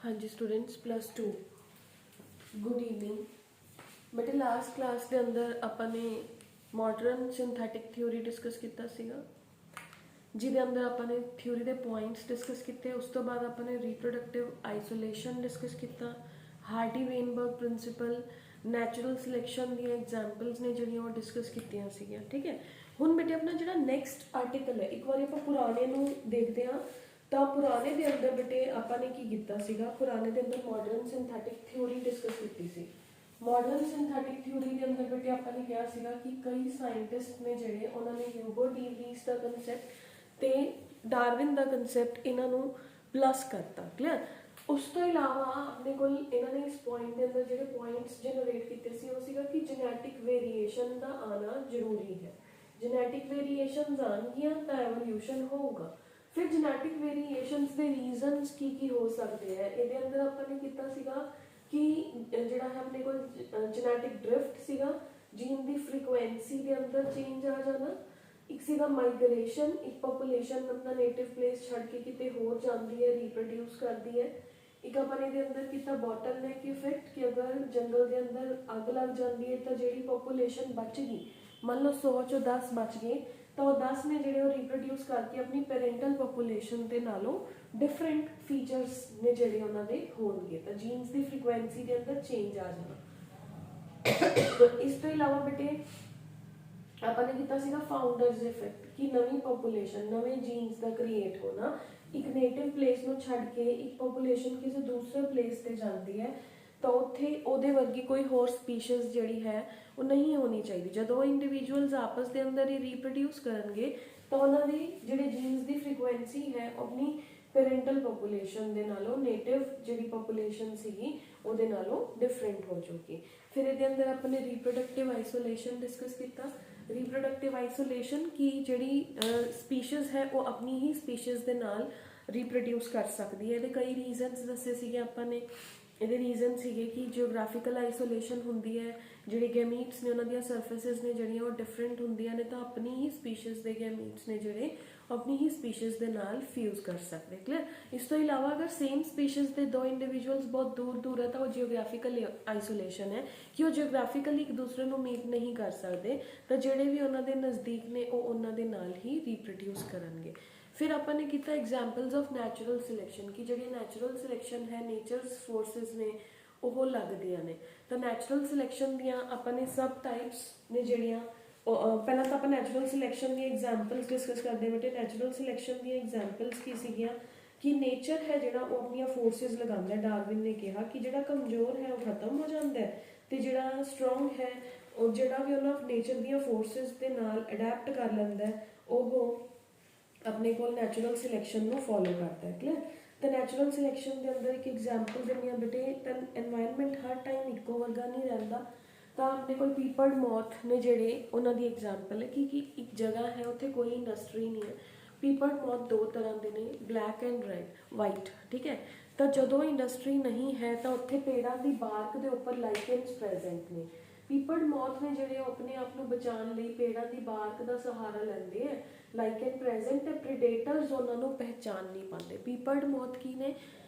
हाँ जी students +2 good evening बेटे last class के अंदर ਆਪਾਂ ਨੇ ਮਾਡਰਨ ਸਿੰਥੈਟਿਕ ਥਿਊਰੀ ਡਿਸਕਸ ਕੀਤਾ ਸੀਗਾ ਜਿਹਦੇ ਅੰਦਰ ਆਪਾਂ ਨੇ ਥਿਊਰੀ ਦੇ ਪੁਆਇੰਟਸ ਡਿਸਕਸ ਕੀਤੇ ਉਸ ਤੋਂ ਬਾਅਦ ਆਪਾਂ ਨੇ ਰੀਪਰੋਡਕਟਿਵ ਆਈਸੋਲੇਸ਼ਨ ਡਿਸਕਸ ਕੀਤਾ ਹਾਰਡੀ ਵੇਨਬਰਗ ਪ੍ਰਿੰਸੀਪਲ ਨੈਚੁਰਲ ਸਿਲੈਕਸ਼ਨ ਦੀਆਂ ਐਗਜ਼ਾਮਪਲਸ ਨੇ ਜਿਹੜੀਆਂ ਉਹ ਡਿਸਕਸ ਕੀਤੀਆਂ ਸੀਗੀਆਂ ਠੀਕ ਹੈ ਹੁਣ ਬੇਟੇ ਆਪਣਾ ਜਿਹੜਾ ਨੈਕਸਟ ਆਰਟੀਕਲ ਹੈ ਇੱਕ ਵਾਰੀ ਆਪਾਂ ਪੁਰਾਣੇ ਨੂੰ ਦੇਖਦੇ ਹਾਂ ਤਾਂ ਪੁਰਾਣੇ ਦੇ ਅੰਦਰ ਬੇਟੇ ਆਪਾਂ ਨੇ ਕੀ ਕੀਤਾ ਸੀਗਾ ਪੁਰਾਣੇ ਦੇ ਅੰਦਰ ਮਾਡਰਨ ਸਿੰਥੈਟਿਕ ਥਿਊਰੀ ਡਿਸਕਸ ਕੀਤੀ ਸੀ ਮਾਡਰਨ ਸਿੰਥੈਟਿਕ ਥਿਊਰੀ ਦੇ ਅੰਦਰ ਬੇਟੇ ਆਪਾਂ ਨੇ ਕਿਹਾ ਸੀਗਾ ਕਿ ਕਈ ਸਾਇੰਟਿਸਟ ਨੇ ਜਿਹੜੇ ਉਹਨਾਂ ਨੇ ਹਿਊਗੋ ਡੀ ਵਰੀਸ ਦਾ ਕਨਸੈਪਟ ਤੇ ਡਾਰਵਿਨ ਦਾ ਕਨਸੈਪਟ ਇਹਨਾਂ ਨੂੰ ਪਲੱਸ ਕਰਤਾ ਕਲੀਅਰ ਉਸ ਤੋਂ ਇਲਾਵਾ ਆਪਣੇ ਕੋਲ ਇਹਨਾਂ ਨੇ ਇਸ ਪੁਆਇੰਟ ਦੇ ਅੰਦਰ ਜਿਹੜੇ ਪੁਆਇੰਟਸ ਜਨਰੇਟ ਕੀਤੇ ਸੀ ਉਹ ਸੀਗਾ ਕਿ ਜੈਨੇਟਿਕ ਵੇਰੀਏਸ਼ਨ ਦਾ ਆਣਾ ਜ਼ਰੂਰੀ ਹੈ ਜੈਨੇਟਿਕ ਵੇਰੀਏਸ਼ਨਸ ਆਣਗੀਆਂ ਤਾਂ ਐਵੋਲੂਸ਼ਨ ਹੋਊਗਾ ਫਿਰ ਜੈਨੇਟਿਕ ਵੇਰੀਏਸ਼ਨਸ ਦੇ ਰੀਜ਼ਨਸ ਕੀ ਹੋ ਸਕਦੇ ਹੈ ਇਹਦੇ ਅੰਦਰ ਆਪਾਂ ਨੇ ਕੀਤਾ ਸੀਗਾ ਕਿ ਜਿਹੜਾ ਹੈ ਆਪਣੇ ਕੋਲ ਜੈਨੇਟਿਕ ਡ੍ਰਿਫਟ ਸੀਗਾ ਜੀਨ ਦੀ ਫ੍ਰੀਕੁਐਂਸੀ ਦੇ ਅੰਦਰ ਚੇਂਜ ਆ ਜਾਣਾ ਇੱਕ ਸੀਗਾ ਮਾਈਗ੍ਰੇਸ਼ਨ ਇੱਕ ਪੋਪੂਲੇਸ਼ਨ ਆਪਣਾ ਨੇਟਿਵ ਪਲੇਸ ਛੱਡ ਕੇ ਕਿਤੇ ਹੋਰ ਜਾਂਦੀ ਹੈ ਰੀਪਰੋਡਿਊਸ ਕਰਦੀ ਹੈ ਇੱਕ ਆਪਾਂ ਨੇ ਇਹਦੇ ਅੰਦਰ ਕੀਤਾ ਬੋਟਲਨੈਕ ਇਫੈਕਟ ਕਿ ਅਗਰ ਜੰਗਲ ਦੇ ਅੰਦਰ ਅੱਗ ਲੱਗ ਜਾਂਦੀ ਹੈ ਤਾਂ ਜਿਹੜੀ ਪੋਪੂਲੇਸ਼ਨ ਬਚ ਗਈ ਮੰਨ ਲਓ 100 ਚੋਂ 10 ਬਚ ਗਏ ਤਾਂ ਉਹ 10 ਨੇ ਜਿਹੜੇ ਉਹ ਰੀਪਰੋਡਿਊਸ ਕਰਕੇ ਆਪਣੀ ਪੈਰੈਂਟਲ ਪੋਪੂਲੇਸ਼ਨ ਦੇ ਨਾਲੋਂ ਡਿਫਰੈਂਟ ਫੀਚਰਸ ਨੇ ਜਿਹੜੇ ਉਹਨਾਂ ਦੇ ਹੋਣਗੇ ਤਾਂ ਜੀਨਸ ਦੀ ਫ੍ਰੀਕੁਐਂਸੀ ਦੇ ਅੰਦਰ ਚੇਂਜ ਆ ਜਾਣਾ ਇਸ ਤੋਂ ਇਲਾਵਾ ਬੇਟੇ ਆਪਾਂ ਨੇ ਕੀਤਾ ਸੀਗਾ ਫਾਊਂਡਰਸ ਇਫੈਕਟ ਕਿ ਨਵੀਂ ਪੋਪੂਲੇਸ਼ਨ ਨਵੇਂ ਜੀਨਸ ਦਾ ਕ੍ਰੀਏਟ ਹੋਣਾ ਇੱਕ ਨੇਟਿਵ ਪਲੇਸ ਨੂੰ ਛੱਡ ਕੇ ਇੱਕ ਪੋਪੂਲੇਸ਼ਨ ਕਿਸੇ ਦੂਸਰੇ ਪਲੇਸ ਤੇ ਜਾਂਦੀ ਹੈ ਤਾਂ ਉੱਥੇ ਉਹਦੇ ਵਰਗੀ ਕੋਈ ਹੋਰ ਸਪੀਸ਼ੀਜ਼ ਜਿਹੜੀ ਹੈ ਉਹ ਨਹੀਂ ਹੋਣੀ ਚਾਹੀਦੀ ਜਦੋਂ ਉਹ ਇੰਡੀਵਿਜੂਅਲਸ ਆਪਸ ਦੇ ਅੰਦਰ ਹੀ ਰੀਪਰੋਡਿਊਸ ਕਰਨਗੇ ਤਾਂ ਉਹਨਾਂ ਦੀ ਜਿਹੜੇ ਜੀਨਸ ਦੀ ਫ੍ਰੀਕੁਐਂਸੀ ਹੈ ਆਪਣੀ ਪੈਰੈਂਟਲ ਪੋਪੂਲੇਸ਼ਨ ਦੇ ਨਾਲੋਂ ਨੇਟਿਵ ਜਿਹੜੀ ਪੋਪੂਲੇਸ਼ਨ ਸੀਗੀ ਉਹਦੇ ਨਾਲੋਂ ਡਿਫਰੈਂਟ ਹੋ ਜਾਊਗੀ ਫਿਰ ਇਹਦੇ ਅੰਦਰ ਆਪਾਂ ਨੇ ਰੀਪਰੋਡਕਟਿਵ ਆਈਸੋਲੇਸ਼ਨ ਡਿਸਕਸ ਕੀਤਾ ਰੀਪਰੋਡਕਟਿਵ ਆਈਸੋਲੇਸ਼ਨ ਕੀ ਜਿਹੜੀ ਸਪੀਸ਼ੀਜ਼ ਹੈ ਉਹ ਆਪਣੀ ਹੀ ਸਪੀਸ਼ੀਜ਼ ਦੇ ਨਾਲ ਰੀਪਰੋਡਿਊਸ ਕਰ ਸਕਦੀ ਹੈ ਇਹਦੇ ਕਈ ਰੀਜ਼ਨਸ ਦੱਸੇ ਸੀਗੇ ਆਪਾਂ ਨੇ ਇਹਦੇ ਰੀਜ਼ਨ ਸੀਗੇ ਕਿ ਜਿਓਗ੍ਰਾਫੀਕਲ ਆਈਸੋਲੇਸ਼ਨ ਹੁੰਦੀ ਹੈ ਜਿਹੜੇ ਗੈਮੀਟਸ ਨੇ ਉਹਨਾਂ ਦੀਆਂ ਸਰਫੇਸਿਸ ਨੇ ਜਿਹੜੀਆਂ ਉਹ ਡਿਫਰੈਂਟ ਹੁੰਦੀਆਂ ਨੇ ਤਾਂ ਆਪਣੀ ਹੀ ਸਪੀਸ਼ੀਜ਼ ਦੇ ਗੈਮੀਟਸ ਨੇ ਜਿਹੜੇ ਆਪਣੀ ਹੀ ਸਪੀਸ਼ੀਜ਼ ਦੇ ਨਾਲ ਫਿਊਜ਼ ਕਰ ਸਕਦੇ ਕਲੀਅਰ ਇਸ ਤੋਂ ਇਲਾਵਾ ਅਗਰ ਸੇਮ ਸਪੀਸ਼ੀਜ਼ ਦੇ ਦੋ ਇੰਡੀਵਿਜੂਅਲਸ ਬਹੁਤ ਦੂਰ ਹੈ ਤਾਂ ਉਹ ਜਿਓਗ੍ਰਾਫੀਕਲ ਆਈਸੋਲੇਸ਼ਨ ਹੈ ਕਿ ਉਹ ਜਿਓਗ੍ਰਾਫੀਕਲੀ ਇੱਕ ਦੂਸਰੇ ਨੂੰ ਮੀਟ ਨਹੀਂ ਕਰ ਸਕਦੇ ਤਾਂ ਜਿਹੜੇ ਵੀ ਉਹਨਾਂ ਦੇ ਨਜ਼ਦੀਕ ਨੇ ਉਹ ਉਹਨਾਂ ਦੇ ਨਾਲ ਹੀ ਰੀਪਰੋਡਿਊਸ ਕਰਨਗੇ ਫਿਰ ਆਪਾਂ ਨੇ ਕੀਤਾ ਐਗਜ਼ਾਮਪਲਸ ਆਫ ਨੈਚੁਰਲ ਸਿਲੈਕਸ਼ਨ ਕਿ ਜਿਹੜੀ ਨੈਚੁਰਲ ਸਿਲੈਕਸ਼ਨ ਹੈ ਨੇਚਰਸ ਫੋਰਸਿਸ ਨੇ ਉਹ ਲੱਗਦੀਆਂ ਨੇ ਤਾਂ ਨੈਚੁਰਲ ਸਿਲੈਕਸ਼ਨ ਦੀਆਂ ਆਪਾਂ ਨੇ ਸਬ ਟਾਈਪਸ ਨੇ ਜਿਹੜੀਆਂ ਪਹਿਲਾਂ ਤਾਂ ਆਪਾਂ ਨੈਚੁਰਲ ਸਿਲੈਕਸ਼ਨ ਦੀ ਐਗਜ਼ਾਮਪਲਸ ਡਿਸਕਸ ਕਰਦੇ ਬੇਟੇ ਨੈਚੁਰਲ ਸਿਲੈਕਸ਼ਨ ਦੀਆਂ ਐਗਜ਼ਾਮਪਲਸ ਕੀ ਸੀਗੀਆਂ ਕਿ ਨੇਚਰ ਹੈ ਜਿਹੜਾ ਉਹ ਆਪਣੀਆਂ ਫੋਰਸਿਸ ਲਗਾਉਂਦਾ ਡਾਰਵਿਨ ਨੇ ਕਿਹਾ ਕਿ ਜਿਹੜਾ ਕਮਜ਼ੋਰ ਹੈ ਉਹ ਖਤਮ ਹੋ ਜਾਂਦਾ ਹੈ ਤੇ ਜਿਹੜਾ ਸਟਰੋਂਗ ਹੈ ਉਹ ਜਿਹੜਾ ਵੀ ਉਹਨਾਂ ਨੇਚਰ ਦੀਆਂ ਫੋਰਸਿਸ ਦੇ ਨਾਲ ਅਡੈਪਟ ਕਰ ਲੈਂਦਾ ਉਹ ਆਪਣੇ ਕੋਲ ਨੈਚੁਰਲ ਸਿਲੈਕਸ਼ਨ ਨੂੰ ਫੋਲੋ ਕਰਦਾ ਹੈ ਕਲੀਅਰ ਤਾਂ ਨੈਚੁਰਲ ਸਿਲੈਕਸ਼ਨ ਦੇ ਅੰਦਰ ਇੱਕ ਐਗਜ਼ਾਮਪਲ ਦਿੰਦੀ ਆ ਬੇਟੇ ਤਾਂ এনवायरमेंट ਹਰ ਟਾਈਮ ਇੱਕੋ ਵਰਗਾ ਨਹੀਂ ਰਹਿੰਦਾ ਤਾਂ ਆਪਣੇ ਕੋਲ ਪੀਪਲਡ ਮੌਥ ਨੇ ਜਿਹੜੇ ਉਹਨਾਂ ਦੀ ਐਗਜ਼ਾਮਪਲ ਹੈ ਕਿ ਇੱਕ ਜਗ੍ਹਾ ਹੈ ਉੱਥੇ ਕੋਈ ਇੰਡਸਟਰੀ ਨਹੀਂ ਹੈ ਪੀਪਲਡ ਮੌਥ ਦੋ ਤਰ੍ਹਾਂ ਦੇ ਨੇ ਬਲੈਕ ਐਂਡ ਰੈਡ ਵਾਈਟ ਠੀਕ ਹੈ ਤਾਂ ਜਦੋਂ ਇੰਡਸਟਰੀ ਨਹੀਂ ਹੈ ਤਾਂ ਉੱਥੇ ਪੇੜਾਂ ਦੀ ਬਾਰਕ ਦੇ ਉੱਪਰ ਲਾਈਕਨਸ ਪ੍ਰੈਜ਼ੈਂਟ ਨੇ ਪੀਪਲਡ ਮੌਥ ਨੇ ਜਿਹੜੇ ਆਪਣੇ ਆਪ ਨੂੰ ਬਚਾਉਣ ਲਈ ਪੇੜਾਂ ਦੀ ਬਾਰਕ ਦਾ ਸਹਾਰਾ ਲੈਂਦੇ ਹੈ ਲਾਈਕਨ ਪ੍ਰੈਜ਼ੈਂਟ ਹੈ ਪ੍ਰੀਡੇਟਰਸ ਉਹਨਾਂ ਨੂੰ ਪਹਿਚਾਨ ਨਹੀਂ ਪਾਉਂਦੇ ਪੀਪਲਡ ਮੌਥ ਕੀ ਨੇ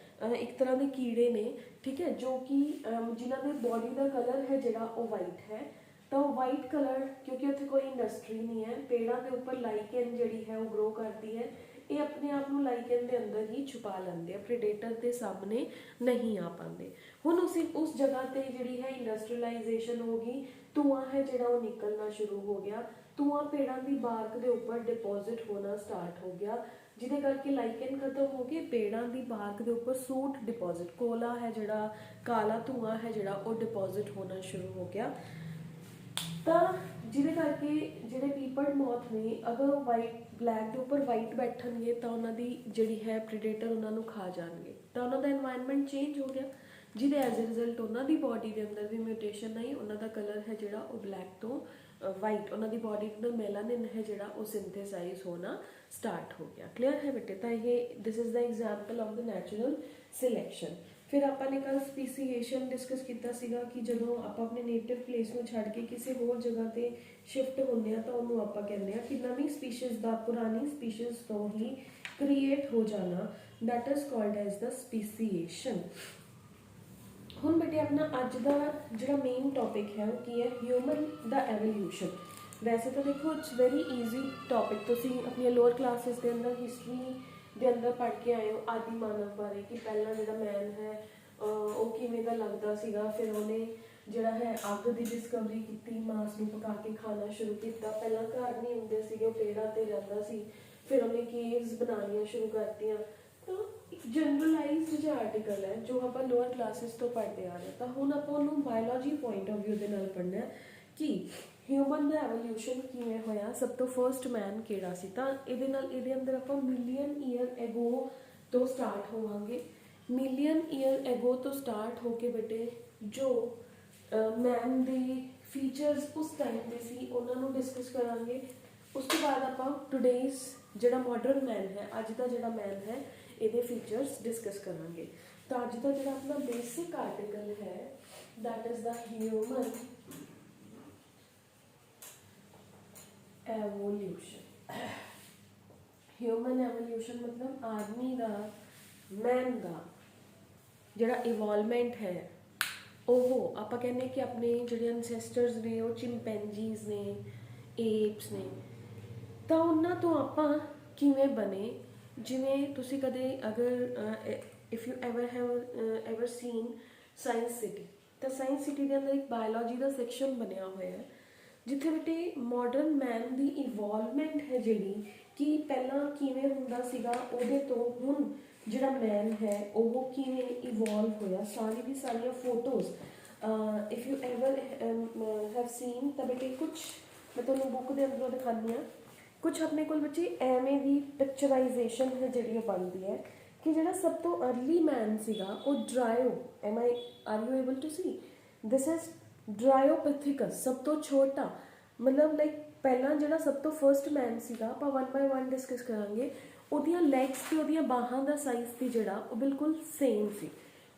ਇੱਕ ਤਰ੍ਹਾਂ ਦੇ ਕੀੜੇ ਨੇ ਠੀਕ ਹੈ ਜੋ ਕਿ ਜਿਨ੍ਹਾਂ ਦੇ ਬੋਡੀ ਦਾ ਕਲਰ ਹੈ ਜਿਹੜਾ ਉਹ ਵਾਈਟ ਹੈ ਤਾਂ ਉਹ ਵਾਈਟ ਕਲਰ ਕਿਉਂਕਿ ਉੱਥੇ ਕੋਈ ਇੰਡਸਟਰੀ ਨਹੀਂ ਹੈ ਪੇੜਾਂ ਦੇ ਉੱਪਰ ਲਾਈਕਨ ਜਿਹੜੀ ਹੈ ਉਹ ਗਰੋ ਕਰਦੀ ਹੈ ਇਹ ਆਪਣੇ ਆਪ ਨੂੰ ਲਾਈਕਨ ਦੇ ਅੰਦਰ ਹੀ ਛੁਪਾ ਲੈਂਦੇ ਆ ਪ੍ਰੀਡੇਟਰ ਦੇ ਸਾਹਮਣੇ ਨਹੀਂ ਆ ਪਾਉਂਦੇ ਹੁਣ ਉਸ ਜਗ੍ਹਾ ਤੇ ਜਿਹੜੀ ਹੈ ਇੰਡਸਟਰੀਅਲਾਈਜੇਸ਼ਨ ਹੋ ਗਈ ਧੂਆਂ ਹੈ ਜਿਹੜਾ ਉਹ ਨਿਕਲਣਾ ਸ਼ੁਰੂ ਹੋ ਗਿਆ ਧੂਆਂ ਪੇੜਾਂ ਦੀ ਬਾਰਕ ਦੇ ਉੱਪਰ ਡਿਪੋਜ਼ਿਟ ਹੋਣਾ ਸਟਾਰਟ ਹੋ ਗਿਆ ਜਿਹਦੇ ਕਰਕੇ ਲਾਈਕਨ ਖਤਮ ਹੋ ਕੇ ਪੇੜਾਂ ਦੀ ਬਾਰਕ ਦੇ ਉੱਪਰ ਸੂਟ ਡਿਪੋਜ਼ਿਟ ਕੋਲਾ ਹੈ ਜਿਹੜਾ ਕਾਲਾ ਧੂਆਂ ਹੈ ਜਿਹੜਾ ਉਹ ਡਿਪੋਜ਼ਿਟ ਹੋਣਾ ਸ਼ੁਰੂ ਹੋ ਗਿਆ ਤਾਂ ਜਿਹਦੇ ਕਰਕੇ ਜਿਹੜੇ ਪੀਪਲਡ ਮੌਥ ਨੇ ਅਗਰ ਉਹ ਵਾਈਟ ਬਲੈਕ ਦੇ ਉੱਪਰ ਵਾਈਟ ਬੈਠਣਗੇ ਤਾਂ ਉਹਨਾਂ ਦੀ ਜਿਹੜੀ ਹੈ ਪ੍ਰੀਡੇਟਰ ਉਹਨਾਂ ਨੂੰ ਖਾ ਜਾਣਗੇ ਤਾਂ ਉਹਨਾਂ ਦਾ এনवायरमेंट ਚੇਂਜ ਹੋ ਗਿਆ ਜਿਹਦੇ ਐਜ਼ ਅ ਰਿਜ਼ਲਟ ਉਹਨਾਂ ਦੀ ਬਾਡੀ ਦੇ ਅੰਦਰ ਵੀ ਮਿਊਟੇਸ਼ਨ ਆਈ ਉਹਨਾਂ ਦਾ ਕਲਰ ਹੈ ਜਿਹੜਾ ਉਹ ਬਲੈਕ ਤੋਂ ਵਾਈਟ ਉਹਨਾਂ ਦੀ ਬਾਡੀ ਦੇ ਅੰਦਰ ਮੈਲਾਨਿਨ ਹੈ ਜਿਹੜਾ ਉਹ ਸਿੰਥੇਸਾਈਜ਼ ਹੋਣਾ ਸਟਾਰਟ ਹੋ ਗਿਆ ਕਲੀਅਰ ਹੈ ਬੇਟੇ ਤਾਂ ਇਹ ਦਿਸ is the example of the natural selection ਫਿਰ ਆਪਾਂ ਨੇ ਕੱਲ ਸਪੀਸੀਏਸ਼ਨ ਡਿਸਕਸ ਕੀਤਾ ਸੀਗਾ ਕਿ ਜਦੋਂ ਆਪਾਂ ਆਪਣੇ ਨੇਟਿਵ ਪਲੇਸ ਨੂੰ ਛੱਡ ਕੇ ਕਿਸੇ ਹੋਰ ਜਗ੍ਹਾ ਤੇ ਸ਼ਿਫਟ ਹੁੰਦੇ ਆ ਤਾਂ ਉਹਨੂੰ ਆਪਾਂ ਕਹਿੰਦੇ ਆ ਕਿ ਨਵੀਂ ਸਪੀਸ਼ੀਜ਼ ਦਾ ਪੁਰਾਣੀ ਸਪੀਸ਼ੀਜ਼ ਤੋਂ ਹੀ ਕ੍ਰੀਏਟ ਹੋ ਜਾਣਾ that is called as the speciation. ਹੁਣ ਬੇਟੇ ਆਪਣਾ ਅੱਜ ਦਾ ਜਿਹੜਾ ਮੇਨ ਟੌਪਿਕ ਹੈ ਉਹ ਕੀ ਹੈ, ਹਿਊਮਨ ਦਾ ਐਵੋਲਿਊਸ਼ਨ। ਵੈਸੇ ਤਾਂ ਦੇਖੋ ਇਟਸ ਵੈਰੀ ਈਜ਼ੀ ਟੌਪਿਕ, ਤੁਸੀਂ ਆਪਣੀਆਂ ਲੋਅਰ ਕਲਾਸਿਸ ਦੇ ਅੰਦਰ ਹਿਸਟਰੀ ਦੇ ਅੰਦਰ ਪੜ੍ਹ ਕੇ ਆਏ ਹੋ ਆਦਿ ਮਾਨਵ ਬਾਰੇ, ਕਿ ਪਹਿਲਾਂ ਜਿਹੜਾ ਮੈਨ ਹੈ ਉਹ ਕਿਵੇਂ ਦਾ ਲੱਗਦਾ ਸੀਗਾ, ਫਿਰ ਉਹਨੇ ਜਿਹੜਾ ਹੈ ਅੱਗ ਦੀ ਡਿਸਕਵਰੀ ਕੀਤੀ, ਮਾंस ਨੂੰ ਪਕਾ ਕੇ ਖਾਣਾ ਸ਼ੁਰੂ ਕੀਤਾ। ਪਹਿਲਾਂ ਘਰ ਨਹੀਂ ਹੁੰਦੇ ਸੀਗੇ, ਉਹ ਪੇੜਾਂ 'ਤੇ ਰਹਿੰਦਾ ਸੀ, ਫਿਰ ਉਹਨੇ ਕੇਵਸ ਬਣਾਉਣੀਆਂ ਸ਼ੁਰੂ ਕਰਤੀਆਂ। ਤਾਂ ਇੱਕ ਜਨਰਲਾਈਜ਼ਡ ਜਿਹਾ ਆਰਟੀਕਲ ਹੈ ਜੋ ਆਪਾਂ ਲੋਅਰ ਕਲਾਸਿਸ ਤੋਂ ਪੜ੍ਹਦੇ ਆ ਰਹੇ। ਤਾਂ ਹੁਣ ਆਪਾਂ ਉਹਨੂੰ ਬਾਇਓਲੋਜੀ ਪੁਆਇੰਟ ਆਫ ਵਿਊ ਦੇ ਨਾਲ ਪੜ੍ਹਨਾ ਹੈ ਕਿ ਹਿਊਮਨ ਦਾ ਐਵੋਲਿਊਸ਼ਨ ਕਿਵੇਂ ਹੋਇਆ, ਸਭ ਤੋਂ ਫਰਸਟ ਮੈਨ ਕਿਹੜਾ ਸੀ। ਤਾਂ ਇਹਦੇ ਅੰਦਰ ਆਪਾਂ ਮਿਲੀਅਨ ਈਅਰ ਐਗੋ ਤੋਂ ਸਟਾਰਟ ਹੋਵਾਂਗੇ। ਮਿਲੀਅਨ ਈਅਰ ਐਗੋ ਤੋਂ ਸਟਾਰਟ ਹੋ ਕੇ ਬੇਟੇ ਜੋ ਮੈਨ ਦੇ ਫੀਚਰਸ ਉਸ ਟਾਈਮ ਦੇ ਸੀ ਉਹਨਾਂ ਨੂੰ ਡਿਸਕਸ ਕਰਾਂਗੇ। ਉਸ ਤੋਂ ਬਾਅਦ ਆਪਾਂ ਟੁਡੇਜ਼ ਜਿਹੜਾ ਮਾਡਰਨ ਮੈਨ ਹੈ, ਅੱਜ ਦਾ ਜਿਹੜਾ ਮੈਨ ਹੈ, ਇਹਦੇ ਫੀਚਰਸ ਡਿਸਕਸ ਕਰਾਂਗੇ। ਤਾਂ ਅੱਜ ਦਾ ਜਿਹੜਾ ਆਪਣਾ ਬੇਸਿਕ ਆਰਟੀਕਲ ਹੈ that is the human evolution. Human evolution ਮਤਲਬ ਆਦਮੀ ਦਾ, ਮੈਨ ਦਾ ਜਿਹੜਾ ਇਵੋਲਵਮੈਂਟ ਹੈ, ਉਹ ਆਪਾਂ ਕਹਿੰਦੇ ਕਿ ਆਪਣੇ ਜਿਹੜੇ ਐਨਸੈਸਟਰਸ ਨੇ ਉਹ ਚਿੰਪੈਂਜੀਜ਼ ਨੇ, ਏਪਸ ਨੇ, ਤਾਂ ਉਹਨਾਂ ਤੋਂ ਆਪਾਂ ਕਿਵੇਂ ਬਣੇ। ਜਿਵੇਂ ਤੁਸੀਂ ਕਦੇ ਅਗਰ if you ever seen science city, ਤਾਂ ਸਾਇੰਸ ਸਿਟੀ ਦੇ ਅੰਦਰ ਇੱਕ ਬਾਇਓਲੋਜੀ ਦਾ ਸੈਕਸ਼ਨ ਬਣਿਆ ਹੋਇਆ ਹੈ ਜਿੱਥੇ ਬੇਟੇ ਮਾਡਰਨ ਮੈਨ ਦੀ ਇਵੋਲਵਮੈਂਟ ਹੈ ਜਿਹੜੀ, ਕਿ ਪਹਿਲਾਂ ਕਿਵੇਂ ਹੁੰਦਾ ਸੀਗਾ, ਉਹਦੇ ਤੋਂ ਹੁਣ ਜਿਹੜਾ ਮੈਨ ਹੈ ਉਹ ਕਿਵੇਂ ਇਵੋਲਵ ਹੋਇਆ, ਸਾਰੀ ਦੀ ਸਾਰੀਆਂ photos if you ever have seen. ਤਾਂ ਬੇਟੇ ਕੁਛ ਮੈਂ ਤੁਹਾਨੂੰ ਬੁੱਕ ਦੇ ਅੰਦਰੋਂ ਦਿਖਾਉਂਦੀ ਹਾਂ, ਕੁਛ ਆਪਣੇ ਕੋਲ ਬੱਚੇ ਐਵੇਂ ਦੀ ਪਿਕਚਰਾਈਜੇਸ਼ਨ ਹੈ ਜਿਹੜੀ ਉਹ ਬਣਦੀ ਹੈ ਕਿ ਜਿਹੜਾ ਸਭ ਤੋਂ ਅਰਲੀ ਮੈਨ ਸੀਗਾ ਉਹ are you able to see, this is dryopithecus, ਸਭ ਤੋਂ ਛੋਟਾ। ਮਤਲਬ ਲਾਈਕ ਪਹਿਲਾਂ ਜਿਹੜਾ ਸਭ ਤੋਂ ਫਰਸਟ ਮੈਨ ਸੀਗਾ, ਆਪਾਂ 1 ਬਾਏ 1 ਡਿਸਕਸ ਕਰਾਂਗੇ। ਉਹਦੀਆਂ ਲੈਗਸ ਤੇ ਉਹਦੀਆਂ ਬਾਹਾਂ ਦਾ ਸਾਈਜ਼ ਤੇ ਜਿਹੜਾ ਉਹ ਬਿਲਕੁਲ ਸੇਮ ਸੀ।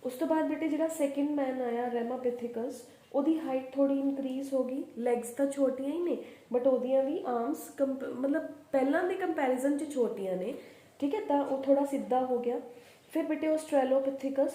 ਉਸ ਤੋਂ ਬਾਅਦ ਬੇਟੇ ਜਿਹੜਾ ਸੈਕਿੰਡ ਮੈਨ ਆਇਆ ਰੈਮਾਪਿਥਿਕਸ, ਉਹਦੀ ਹਾਈਟ ਥੋੜੀ ਇਨਕਰੀਜ਼ ਹੋ ਗਈ, ਲੈਗਸ ਤਾਂ ਛੋਟੀਆਂ ਹੀ ਨੇ ਬਟ ਉਹਦੀਆਂ ਵੀ ਆਰਮਸ ਮਤਲਬ ਪਹਿਲਾਂ ਦੇ ਕੰਪੈਰੀਜ਼ਨ 'ਚ ਛੋਟੀਆਂ ਨੇ, ਠੀਕ ਹੈ, ਤਾਂ ਉਹ ਥੋੜਾ ਸਿੱਧਾ ਹੋ ਗਿਆ। ਫਿਰ ਬੇਟੇ ਆਸਟ੍ਰੇਲੋਪਿਥਿਕਸ,